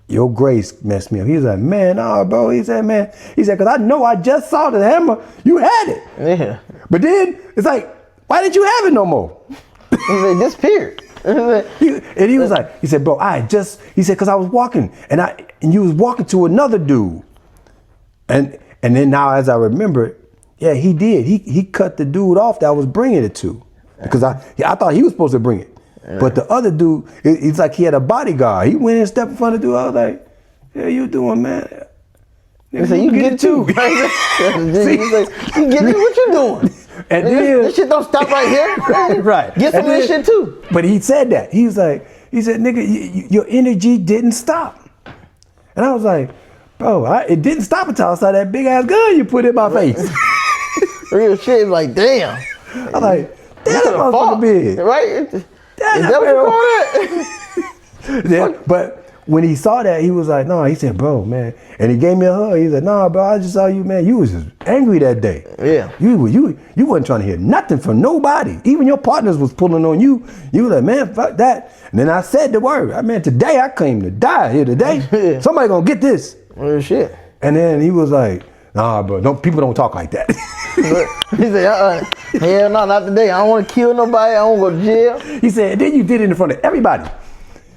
[SPEAKER 2] your grace messed me up. He was like, man, nah, bro. He said, man. He said, because I know I just saw the hammer. You had it.
[SPEAKER 1] Yeah.
[SPEAKER 2] But then it's like, why didn't you have it no more?
[SPEAKER 1] They disappeared.
[SPEAKER 2] And he was like, he said, bro, he said, because I was walking and you was walking to another dude. And then now as I remember it, yeah, he did. He cut the dude off that I was bringing it to. Because I thought he was supposed to bring it. But the other dude, it's like he had a bodyguard. He went and stepped in front of the dude. I was like, yeah, you doing, man?
[SPEAKER 1] He said, you get it too. He's like, you get it, what you doing?
[SPEAKER 2] And then,
[SPEAKER 1] this shit don't stop right here.
[SPEAKER 2] Right.
[SPEAKER 1] Get some of this shit too.
[SPEAKER 2] But he said that. He said, nigga, your energy didn't stop. And I was like, bro, it didn't stop until I saw that big ass gun you put in my face.
[SPEAKER 1] Real shit, like, damn.
[SPEAKER 2] I was like, damn, that motherfucker big.
[SPEAKER 1] Right? Is that what you call that?
[SPEAKER 2] Yeah, but when he saw that, he was like, no, he said, bro, man. And he gave me a hug. He said, nah, bro, I just saw you, man. You was just angry that day.
[SPEAKER 1] Yeah.
[SPEAKER 2] You wasn't trying to hear nothing from nobody. Even your partners was pulling on you. You was like, man, fuck that. And then I said the word. I mean, today I came to die here today.
[SPEAKER 1] Yeah.
[SPEAKER 2] Somebody gonna get this.
[SPEAKER 1] Real shit.
[SPEAKER 2] And then he was like, nah, bro, people don't talk like that.
[SPEAKER 1] He said, hell no, not today. I don't want to kill nobody. I don't want to go to jail.
[SPEAKER 2] He said, then you did it in front of everybody.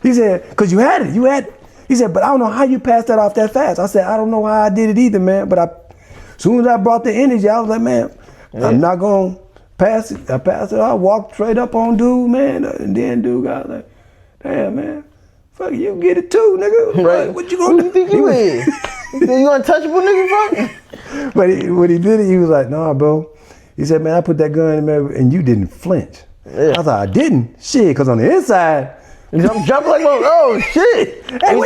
[SPEAKER 2] He said, because you had it. He said, but I don't know how you passed that off that fast. I said, I don't know how I did it either, man. But as soon as I brought the energy, I was like, man, I'm not going to pass it. I passed it. I walked straight up on dude, man. And then dude got like, damn, man, fuck you get it too, nigga.
[SPEAKER 1] Right.
[SPEAKER 2] What you going to do?
[SPEAKER 1] Who you think you is? You untouchable nigga, fuck?
[SPEAKER 2] But when he did it, he was like, nah, bro. He said, man, I put that gun in there and you didn't flinch.
[SPEAKER 1] Yeah.
[SPEAKER 2] I thought I didn't. Shit, because on the inside,
[SPEAKER 1] I'm jumping like, oh shit. Hey,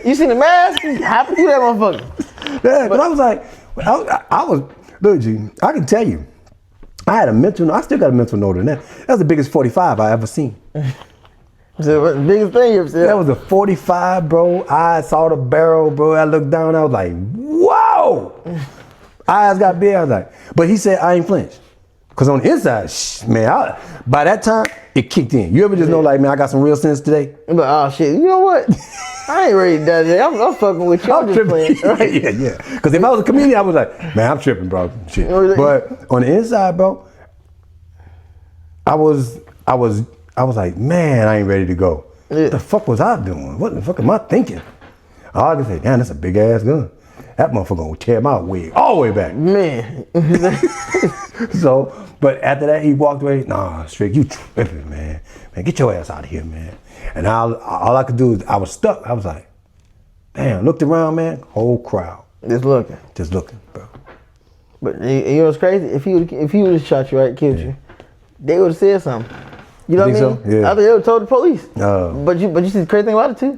[SPEAKER 1] you seen the mask? Happy to that motherfucker.
[SPEAKER 2] Yeah, but I was like, look, G, I can tell you, I still got a mental note in that. That was the biggest 45 I ever seen.
[SPEAKER 1] So what the biggest thing you've seen?
[SPEAKER 2] That was a 45, bro. I saw the barrel, bro. I looked down, I was like, whoa. Eyes got big, I was like, but he said I ain't flinched. Cause on the inside, man, by that time, it kicked in. You ever just know, like, man, I got some real sense today?
[SPEAKER 1] But oh shit, you know what? I ain't ready to die today. I'm fucking with you. I'm just playing. Right?
[SPEAKER 2] Yeah. Cause if I was a comedian, I was like, man, I'm tripping, bro. Shit. But on the inside, bro, I was like, man, I ain't ready to go. Yeah. What the fuck was I doing? What the fuck am I thinking? All I can say, damn, that's a big ass gun. That motherfucker gonna tear my wig all the way back.
[SPEAKER 1] Man.
[SPEAKER 2] So, but after that, he walked away. Nah, Strick, you tripping, man. Man, get your ass out of here, man. And all I could do is, I was stuck. I was like, damn, looked around, man, whole crowd.
[SPEAKER 1] Just looking,
[SPEAKER 2] bro.
[SPEAKER 1] But you know what's crazy? If he would have shot you, right, killed you, they would have said something. You know what I mean?
[SPEAKER 2] So? Yeah.
[SPEAKER 1] I think they would have told the police. But you see the crazy thing about it too?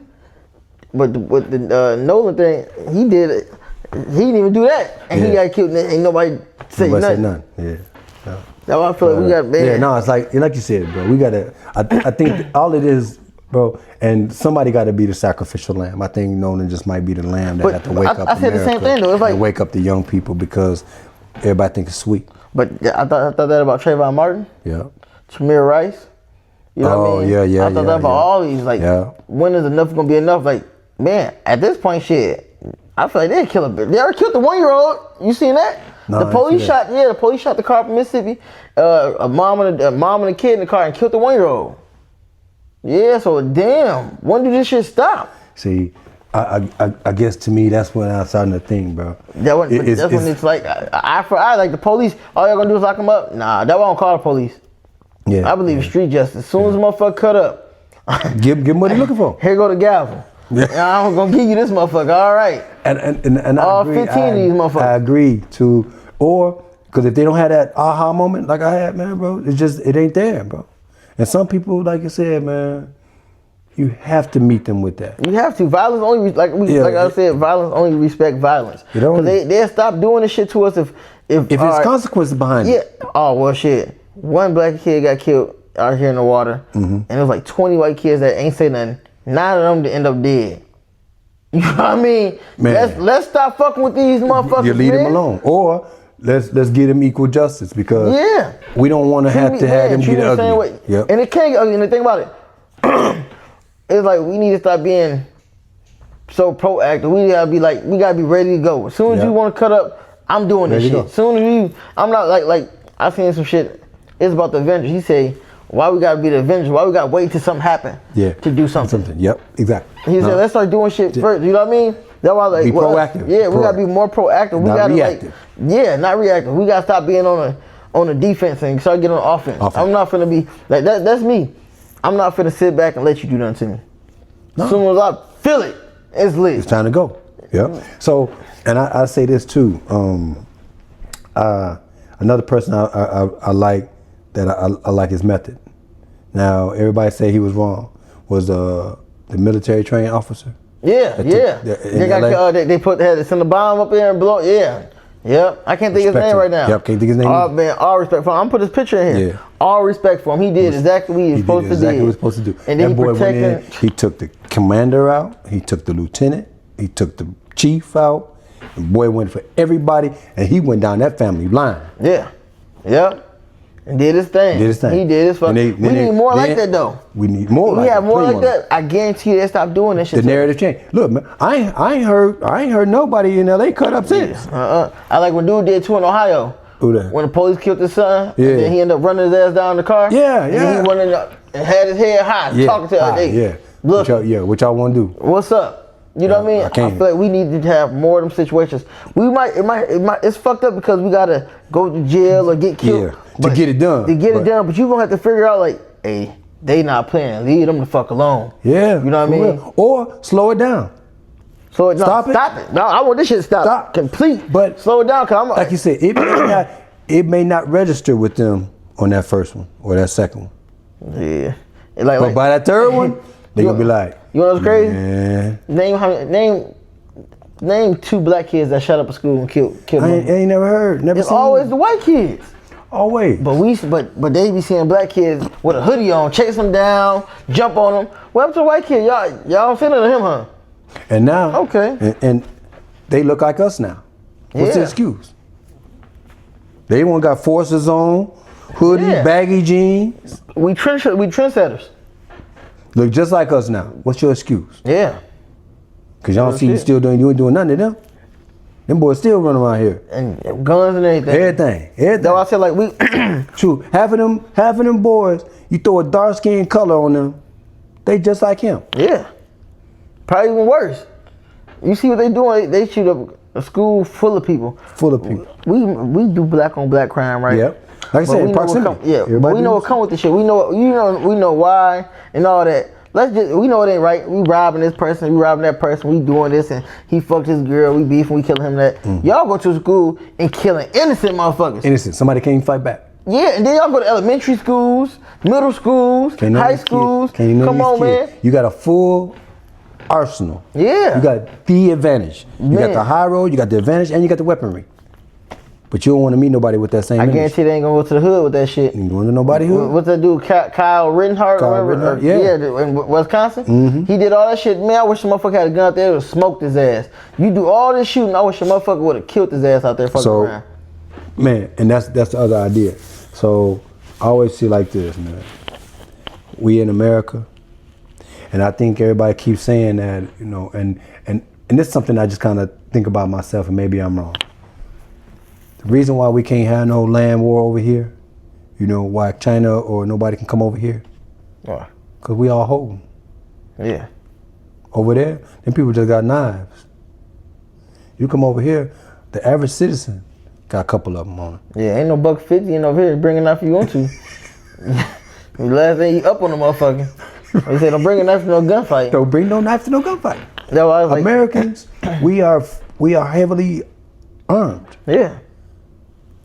[SPEAKER 1] But with the Nolan thing, he did it. He didn't even do that, and he got killed. And ain't nobody say nothing.
[SPEAKER 2] Yeah. No.
[SPEAKER 1] That's why I feel like we got bad.
[SPEAKER 2] Yeah, no, it's like you said, bro. We gotta. I think all it is, bro. And somebody got to be the sacrificial lamb. I think Nolan just might be the lamb that had to wake up.
[SPEAKER 1] I said the same thing though. It's like
[SPEAKER 2] wake up the young people because everybody think it's sweet.
[SPEAKER 1] But I thought that about Trayvon Martin.
[SPEAKER 2] Yeah.
[SPEAKER 1] Tamir Rice. You know what I mean?
[SPEAKER 2] Yeah.
[SPEAKER 1] I thought that about all these. Like, when is enough gonna be enough? Like, man, at this point, shit. I feel like they'd kill a bitch. They already killed the 1-year-old. You seen that?
[SPEAKER 2] No,
[SPEAKER 1] the police shot. Yeah, the police shot the car from Mississippi. A mom and a kid in the car and killed the 1-year-old. Yeah. So damn, when did this shit stop?
[SPEAKER 2] See, I guess to me that's when I started to think, bro.
[SPEAKER 1] That's when it's like eye for eye. Like the police, all y'all gonna do is lock them up. Nah, that won't call the police. Yeah. I believe in street justice. As soon as a motherfucker cut up,
[SPEAKER 2] give him what he looking for.
[SPEAKER 1] Here go the gavel. Yeah. I'm gonna give you this motherfucker. All right.
[SPEAKER 2] And
[SPEAKER 1] all
[SPEAKER 2] I agree,
[SPEAKER 1] 15 of these motherfuckers.
[SPEAKER 2] I agree to, or because if they don't have that aha moment like I had, man, bro, it ain't there, bro. And some people, like you said, man, you have to meet them with that.
[SPEAKER 1] You have to. Violence only, I said, violence only respect violence. They'll stop doing this shit to us if
[SPEAKER 2] there's consequences behind it.
[SPEAKER 1] Yeah. Oh well, shit. One black kid got killed out here in the water, and it was like 20 white kids that ain't say nothing. 9 of them to end up dead. You know what I mean? Man. Let's stop fucking with these motherfuckers.
[SPEAKER 2] You leave them alone, or let's give them equal justice because we don't want to have them get ugly.
[SPEAKER 1] Yep. And it can't. And the thing about it, it's like we need to stop being so proactive. We gotta be ready to go. As soon as you want to cut up, I'm doing this shit. As soon as I'm not like I seen some shit. It's about the Avengers. He say, why we gotta be the Avengers? Why we gotta wait till something happen? To do something.
[SPEAKER 2] Yep, exactly.
[SPEAKER 1] He said, let's start doing shit first. You know what I mean? That's why like
[SPEAKER 2] be proactive.
[SPEAKER 1] Yeah, we gotta be more proactive. We gotta reactive. Not reactive. We gotta stop being on the defense and start getting on offense. I'm not finna be like that. That's me. I'm not finna sit back and let you do nothing to me. As soon as I feel it, it's lit.
[SPEAKER 2] It's time to go. Yep. So, and I say this too. Another person I like that I like his method. Now everybody say he was wrong. Was the military trained officer?
[SPEAKER 1] They had to send a bomb up there and blow. Yep. I can't think his name right now.
[SPEAKER 2] Yep, can't think his name.
[SPEAKER 1] Oh man, all respect for him. I'm put his picture in here. All respect for him. He did exactly what he was supposed to do.
[SPEAKER 2] Exactly what he was supposed to do.
[SPEAKER 1] And then
[SPEAKER 2] that boy went in. He took the commander out. He took the lieutenant. He took the chief out. The boy went for everybody, and he went down that family line.
[SPEAKER 1] Yep. And did his thing. He did his fucking. We need more like that though.
[SPEAKER 2] We need more.
[SPEAKER 1] We have more like that. I guarantee you they stop doing this shit.
[SPEAKER 2] The narrative change. Look, man, I ain't heard nobody in LA cut up since.
[SPEAKER 1] I like when dude did too in Ohio.
[SPEAKER 2] Who that?
[SPEAKER 1] When the police killed his son, and then he ended up running his ass down the car. And he went in and had his head high, talking to us. Look,
[SPEAKER 2] what y'all want to do?
[SPEAKER 1] What's up? You know what I mean? I feel like we need to have more of them situations. It's fucked up because we gotta go to jail or get killed
[SPEAKER 2] to get it done.
[SPEAKER 1] But you gonna have to figure out like, hey, they not playing. Leave them the fuck alone. You know what I mean?
[SPEAKER 2] Or slow it down.
[SPEAKER 1] Stop it. No, I want this shit to stop. Complete.
[SPEAKER 2] But
[SPEAKER 1] slow it down, cause I'm
[SPEAKER 2] like you said, it may not register with them on that first one or that second one. But by that third one, they gonna be like,
[SPEAKER 1] you know what's crazy?
[SPEAKER 2] Man.
[SPEAKER 1] Name 2 black kids that shut up a school and killed
[SPEAKER 2] I ain't never heard.
[SPEAKER 1] It's always the white kids.
[SPEAKER 2] Always.
[SPEAKER 1] But they be seeing black kids with a hoodie on, chase them down, jump on them. What happened to the white kid? Y'all don't feel it to him, huh?
[SPEAKER 2] And now,
[SPEAKER 1] and
[SPEAKER 2] they look like us now. What's the excuse? They one got forces on, hoodie, baggy jeans.
[SPEAKER 1] We trendsetters.
[SPEAKER 2] Look just like us now. What's your excuse? Cause y'all don't see you still doing. You ain't doing nothing to them. Them boys still running around here.
[SPEAKER 1] And guns and everything.
[SPEAKER 2] Everything.
[SPEAKER 1] That's why I said like we.
[SPEAKER 2] True. Half of them boys. You throw a dark skin color on them, they just like him.
[SPEAKER 1] Probably even worse. You see what they doing? They shoot up a school full of people. We do black on black crime, right?
[SPEAKER 2] Like I said, proximity.
[SPEAKER 1] But we know what come with the shit. We know why and all that. We know it ain't right. We robbing this person, we robbing that person, we doing this, and he fucked his girl, we beefing, we killing him that. Y'all go to school and killing innocent motherfuckers.
[SPEAKER 2] Innocent. Somebody can't even fight back.
[SPEAKER 1] And then y'all go to elementary schools, middle schools, high schools. Come on, man.
[SPEAKER 2] You got a full arsenal. You got the advantage. You got the high road, you got the advantage, and you got the weaponry. But you don't want to meet nobody with that same image.
[SPEAKER 1] I guarantee they ain't gonna go to the hood with that shit.
[SPEAKER 2] You ain't going to nobody hood?
[SPEAKER 1] What's that dude, Kyle Rittenhouse? In Wisconsin? He did all that shit. Man, I wish the motherfucker had a gun out there and smoked his ass. You do all this shooting, I wish the motherfucker would have killed his ass out there fucking around.
[SPEAKER 2] Man, and that's the other idea. So I always see like this, man. We in America, and I think everybody keeps saying that, you know, and this is something I just kind of think about myself, and maybe I'm wrong. The reason why we can't have no land war over here, you know, why China or nobody can come over here?
[SPEAKER 1] Why?
[SPEAKER 2] Because we all hold. Over there, them people just got knives. You come over here, the average citizen got a couple of them on it.
[SPEAKER 1] Ain't no $1.50 in over here bringing knife if you want to. The last thing you up on the motherfucker. They say don't bring a knife to no gunfight.
[SPEAKER 2] Don't bring no knife to no gunfight.
[SPEAKER 1] That's why I was
[SPEAKER 2] Americans, we are heavily armed.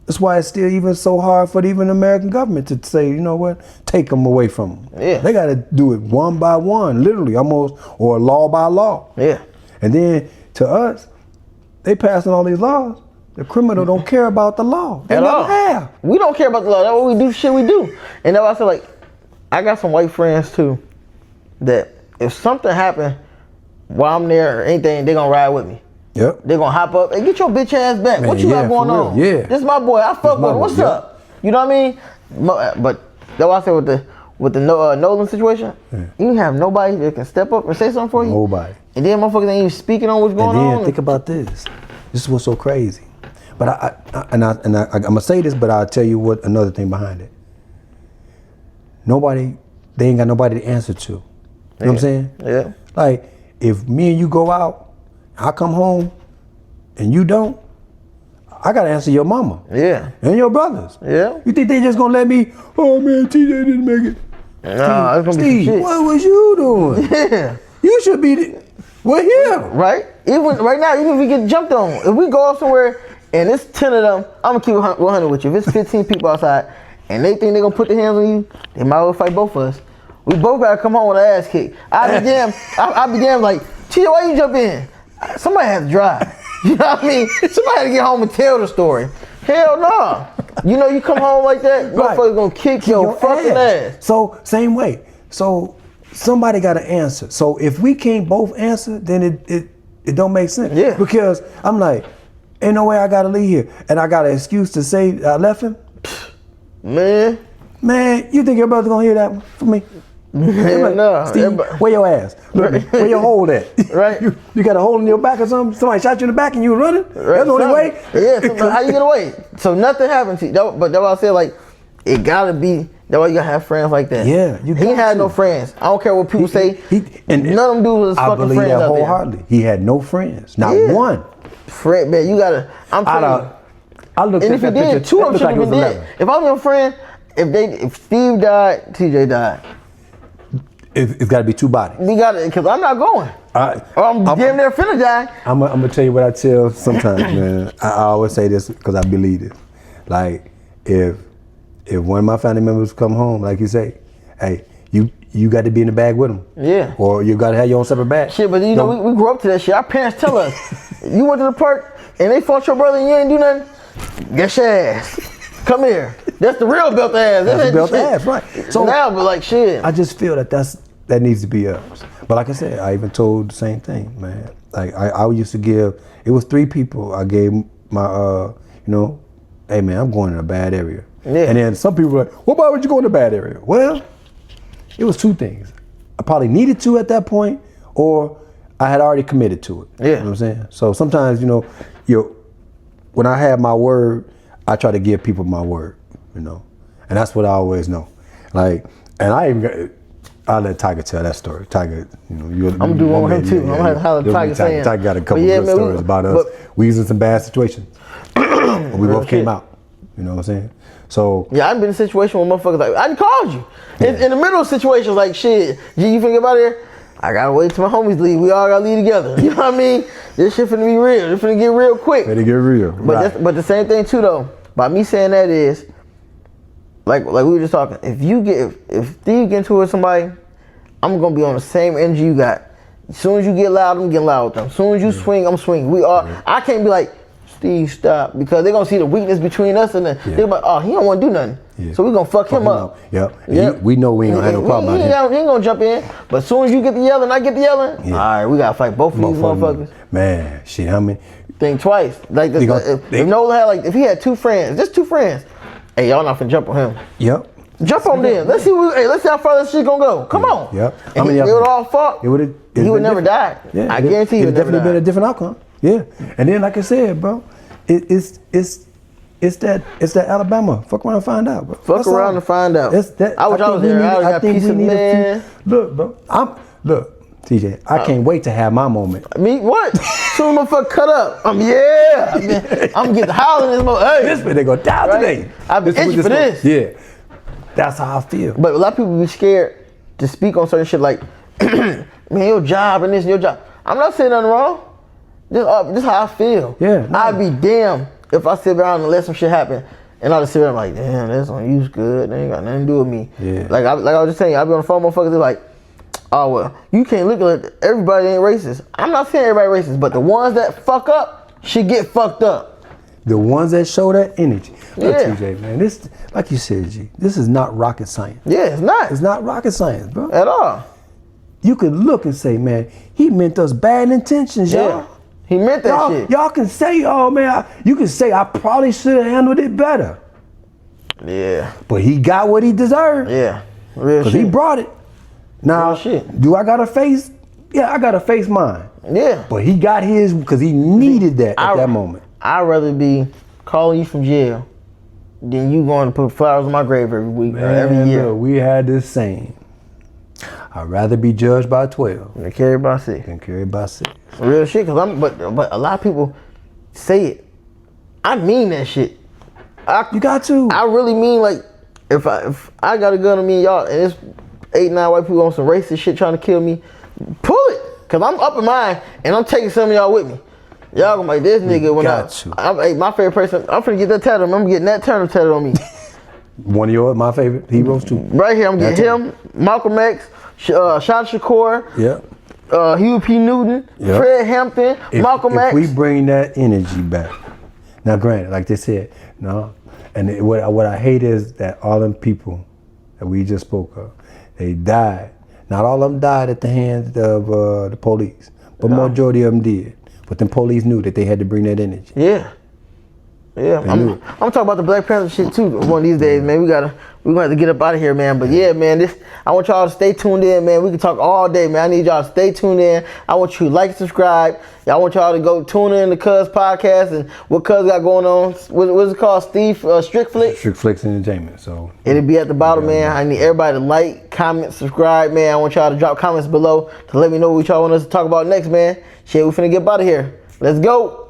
[SPEAKER 2] That's why it's still even so hard for even the American government to say, you know what, take them away from them. They got to do it one by one, literally, almost, or law by law. And then to us, they passing all these laws. The criminal don't care about the law. They never have. We
[SPEAKER 1] don't care about the law. That's what we do. Shit we do. And that's why I said, like, I got some white friends too, that if something happen while I'm there or anything, they gonna ride with me. They're gonna hop up and get your bitch ass back. What you got going on? This is my boy. I fuck with him. What's up? You know what I mean? But that's why I said with the Nolan situation, you didn't have nobody that can step up and say something for you.
[SPEAKER 2] Nobody.
[SPEAKER 1] And then motherfuckers ain't even speaking on what's going on.
[SPEAKER 2] And then think about this. This is what's so crazy. But I'm gonna say this, but I'll tell you what another thing behind it. They ain't got nobody to answer to. You know what I'm saying?
[SPEAKER 1] Yeah.
[SPEAKER 2] Like, if me and you go out, I come home, and you don't, I gotta answer your mama.
[SPEAKER 1] Yeah.
[SPEAKER 2] And your brothers.
[SPEAKER 1] Yeah.
[SPEAKER 2] You think they just gonna let me, oh man, TJ didn't make it.
[SPEAKER 1] Nah, it's gonna be
[SPEAKER 2] Steve,
[SPEAKER 1] some shit.
[SPEAKER 2] what was you doing?
[SPEAKER 1] Yeah.
[SPEAKER 2] You should be, we're here.
[SPEAKER 1] Right? Even right now, even if we get jumped on, if we go out somewhere and it's 10 of them, I'm gonna keep it 100 with you. If it's 15 people outside and they think they're gonna put their hands on you, they might well fight both of us. We both gotta come home with an ass kick. I be damn like, Chia, why you jump in? Somebody has to drive. You know what I mean? Somebody had to get home and tell the story. Hell no. You know you come home like that,
[SPEAKER 2] Right.
[SPEAKER 1] motherfucker gonna kick your fucking ass.
[SPEAKER 2] So, same way. So, somebody gotta answer. So, if we can't both answer, then it don't make sense.
[SPEAKER 1] Yeah.
[SPEAKER 2] Because I'm like, ain't no way I gotta leave here. And I got an excuse to say I left him.
[SPEAKER 1] Man,
[SPEAKER 2] you think your brother gonna hear that one from me?
[SPEAKER 1] hell no.
[SPEAKER 2] Steve,
[SPEAKER 1] Everybody-
[SPEAKER 2] where your ass? Look, where your hole at?
[SPEAKER 1] Right.
[SPEAKER 2] You got a hole in your back or something? Somebody shot you in the back and you were running? That's the only way?
[SPEAKER 1] Yeah, so how you get away? So nothing happened to you. But that's why I said, like, it gotta be, that's why you gotta have friends like that.
[SPEAKER 2] Yeah, you
[SPEAKER 1] He
[SPEAKER 2] got
[SPEAKER 1] had
[SPEAKER 2] to.
[SPEAKER 1] no friends. I don't care what people say.
[SPEAKER 2] And
[SPEAKER 1] none of them dudes was
[SPEAKER 2] I
[SPEAKER 1] fucking
[SPEAKER 2] believe
[SPEAKER 1] friends
[SPEAKER 2] that
[SPEAKER 1] out there.
[SPEAKER 2] wholeheartedly. He had no friends. Not
[SPEAKER 1] Yeah.
[SPEAKER 2] one.
[SPEAKER 1] Friend, man, you gotta, I'm telling you.
[SPEAKER 2] I looked
[SPEAKER 1] And
[SPEAKER 2] at
[SPEAKER 1] if he
[SPEAKER 2] that picture,
[SPEAKER 1] did, two of them
[SPEAKER 2] that
[SPEAKER 1] should have
[SPEAKER 2] looked
[SPEAKER 1] been
[SPEAKER 2] like it
[SPEAKER 1] dead.
[SPEAKER 2] was 11.
[SPEAKER 1] If I was your friend, if Steve died, TJ died.
[SPEAKER 2] It's got to be two bodies.
[SPEAKER 1] We got it, because I'm not going. Or I'm damn near finna die.
[SPEAKER 2] I'm gonna tell you what I tell sometimes, man. I always say this because I believe this. Like, if one of my family members come home, like you say, hey, you got to be in the bag with them.
[SPEAKER 1] Yeah.
[SPEAKER 2] Or you got to have your own separate bag.
[SPEAKER 1] Shit, but you know, we grew up to that shit. Our parents tell us, you went to the park and they fought your brother and you ain't do nothing, get your ass. Come here. That's the real belt ass.
[SPEAKER 2] That's
[SPEAKER 1] ain't
[SPEAKER 2] the belt
[SPEAKER 1] shit.
[SPEAKER 2] ass, right.
[SPEAKER 1] So now, but like shit.
[SPEAKER 2] I just feel that needs to be us. But like I said, I even told the same thing, man. Like I used to give, it was 3 people I gave my, hey man, I'm going in a bad area.
[SPEAKER 1] Yeah.
[SPEAKER 2] And then some people were like, well, why would you go in a bad area? Well, it was 2 things. I probably needed to at that point, or I had already committed to it.
[SPEAKER 1] Yeah.
[SPEAKER 2] You know what I'm saying? So sometimes, when I have my word, I try to give people my word, and that's what I always know. Like, and I'll let Tiger tell that story. Tiger,
[SPEAKER 1] I'm doing one with him too. I'm gonna holler at Tiger saying.
[SPEAKER 2] Tiger got a couple good stories about us. We was in some bad situations, but we both came out. You know what I'm saying? So
[SPEAKER 1] yeah, I've been in a situation where motherfuckers like, I done called you. In the middle of situations like, shit, G, you finna get out of here? I gotta wait till my homies leave. We all gotta leave together. You know what I mean? This shit finna be real. It's finna get real quick.
[SPEAKER 2] Better get real.
[SPEAKER 1] But the same thing too though, by me saying that is, like we were just talking, if Steve get into it with somebody, I'm gonna be on the same energy you got. As soon as you get loud, I'm getting loud with them. As soon as you swing, I'm swinging. I can't be like, Steve, stop, because they're gonna see the weakness between us and they're like, oh, he don't wanna do nothing. Yeah. So we gonna fuck him up.
[SPEAKER 2] Yep. We know we ain't gonna have no problem
[SPEAKER 1] He ain't gonna jump in. But as soon as you get the yelling, I get the yelling, all right, we gotta fight both of these motherfuckers.
[SPEAKER 2] Man, shit, how many?
[SPEAKER 1] Think twice. Like this, if Nolan had if he had 2 friends, just 2 friends, hey, y'all not finna jump on him.
[SPEAKER 2] Yep.
[SPEAKER 1] Jump on them. Let's see how far this shit gonna go. Come on.
[SPEAKER 2] Yep.
[SPEAKER 1] And he would all fought. He would never die.
[SPEAKER 2] Yeah,
[SPEAKER 1] I guarantee you.
[SPEAKER 2] It would definitely been a different outcome. Yeah. And then, like I said, bro, it's that Alabama. Fuck around and find out, bro.
[SPEAKER 1] Fuck around and find out. I wish I was there. I got piece of man.
[SPEAKER 2] Look, bro. TJ, I can't wait to have my moment.
[SPEAKER 1] Me what? Soon motherfucker cut up. I'm gonna get the howling in this motherfucker. Hey.
[SPEAKER 2] This man, they go down today.
[SPEAKER 1] I've been itching for this.
[SPEAKER 2] Yeah. That's how I feel.
[SPEAKER 1] But a lot of people be scared to speak on certain shit like, man, your job and this and your job. I'm not saying nothing wrong. Just how I feel.
[SPEAKER 2] Yeah. No.
[SPEAKER 1] I'd be damned if I sit around and let some shit happen and I just sit there and like, damn, that's on you's good. They ain't got nothing to do with me.
[SPEAKER 2] Yeah.
[SPEAKER 1] Like I was just saying, I be on the phone, motherfuckers. They're like, oh well, you can't look at everybody ain't racist. I'm not saying everybody racist, but the ones that fuck up should get fucked up.
[SPEAKER 2] The ones that show that energy. Look,
[SPEAKER 1] Yeah.
[SPEAKER 2] TJ, man, this, like you said, G, this is not rocket science.
[SPEAKER 1] Yeah, it's not.
[SPEAKER 2] It's not rocket science, bro.
[SPEAKER 1] At all.
[SPEAKER 2] You can look and say, man, he meant us bad intentions, y'all.
[SPEAKER 1] Yeah. He meant that shit.
[SPEAKER 2] Y'all can say, oh man, you can say I probably should have handled it better.
[SPEAKER 1] Yeah.
[SPEAKER 2] But he got what he deserved.
[SPEAKER 1] Yeah. Real
[SPEAKER 2] Because
[SPEAKER 1] shit.
[SPEAKER 2] he brought it. Now,
[SPEAKER 1] Real shit.
[SPEAKER 2] do I got to face? Yeah, I got to face mine.
[SPEAKER 1] Yeah.
[SPEAKER 2] But he got his because he needed that at that moment.
[SPEAKER 1] I'd rather be calling you from jail than you going to put flowers on my grave every week, every year.
[SPEAKER 2] Look, we had this saying. I'd rather be judged by 12
[SPEAKER 1] Than carried by 6.
[SPEAKER 2] than carried by 6.
[SPEAKER 1] Real shit, but a lot of people say it. I mean that shit.
[SPEAKER 2] You got to.
[SPEAKER 1] I really mean, like, if I got a gun on me and y'all, and it's 8, 9 white people on some racist shit trying to kill me, pull it. Cause I'm up in mine and I'm taking some of y'all with me. Y'all gonna like this nigga when hey, my favorite person, I'm finna get that tattoo. I'm getting that Turner tattoo on me.
[SPEAKER 2] One of yours, my favorite heroes too.
[SPEAKER 1] Right here, I'm getting him, Malcolm X, Shad Shakur, Huey P. Newton, Fred Hampton, Malcolm X.
[SPEAKER 2] If we bring that energy back, now granted, like they said, no, and what I hate is that all them people that we just spoke of, they died. Not all of them died at the hands of the police, but majority of them did. But the police knew that they had to bring that energy.
[SPEAKER 1] Yeah. I'm talking about the Black Panther shit too. One of these days, man. We're gonna have to get up out of here, man. But yeah, man, I want y'all to stay tuned in, man. We can talk all day, man. I need y'all to stay tuned in. I want you to like and subscribe. I want y'all to go tune in to Cuz podcast and what Cuz got going on. What's it called? strickflix?
[SPEAKER 2] strickflix Entertainment. So
[SPEAKER 1] it'll be at the bottom, man. I need everybody to like, comment, subscribe, man. I want y'all to drop comments below to let me know what y'all want us to talk about next, man. Shit, we finna get up out of here. Let's go.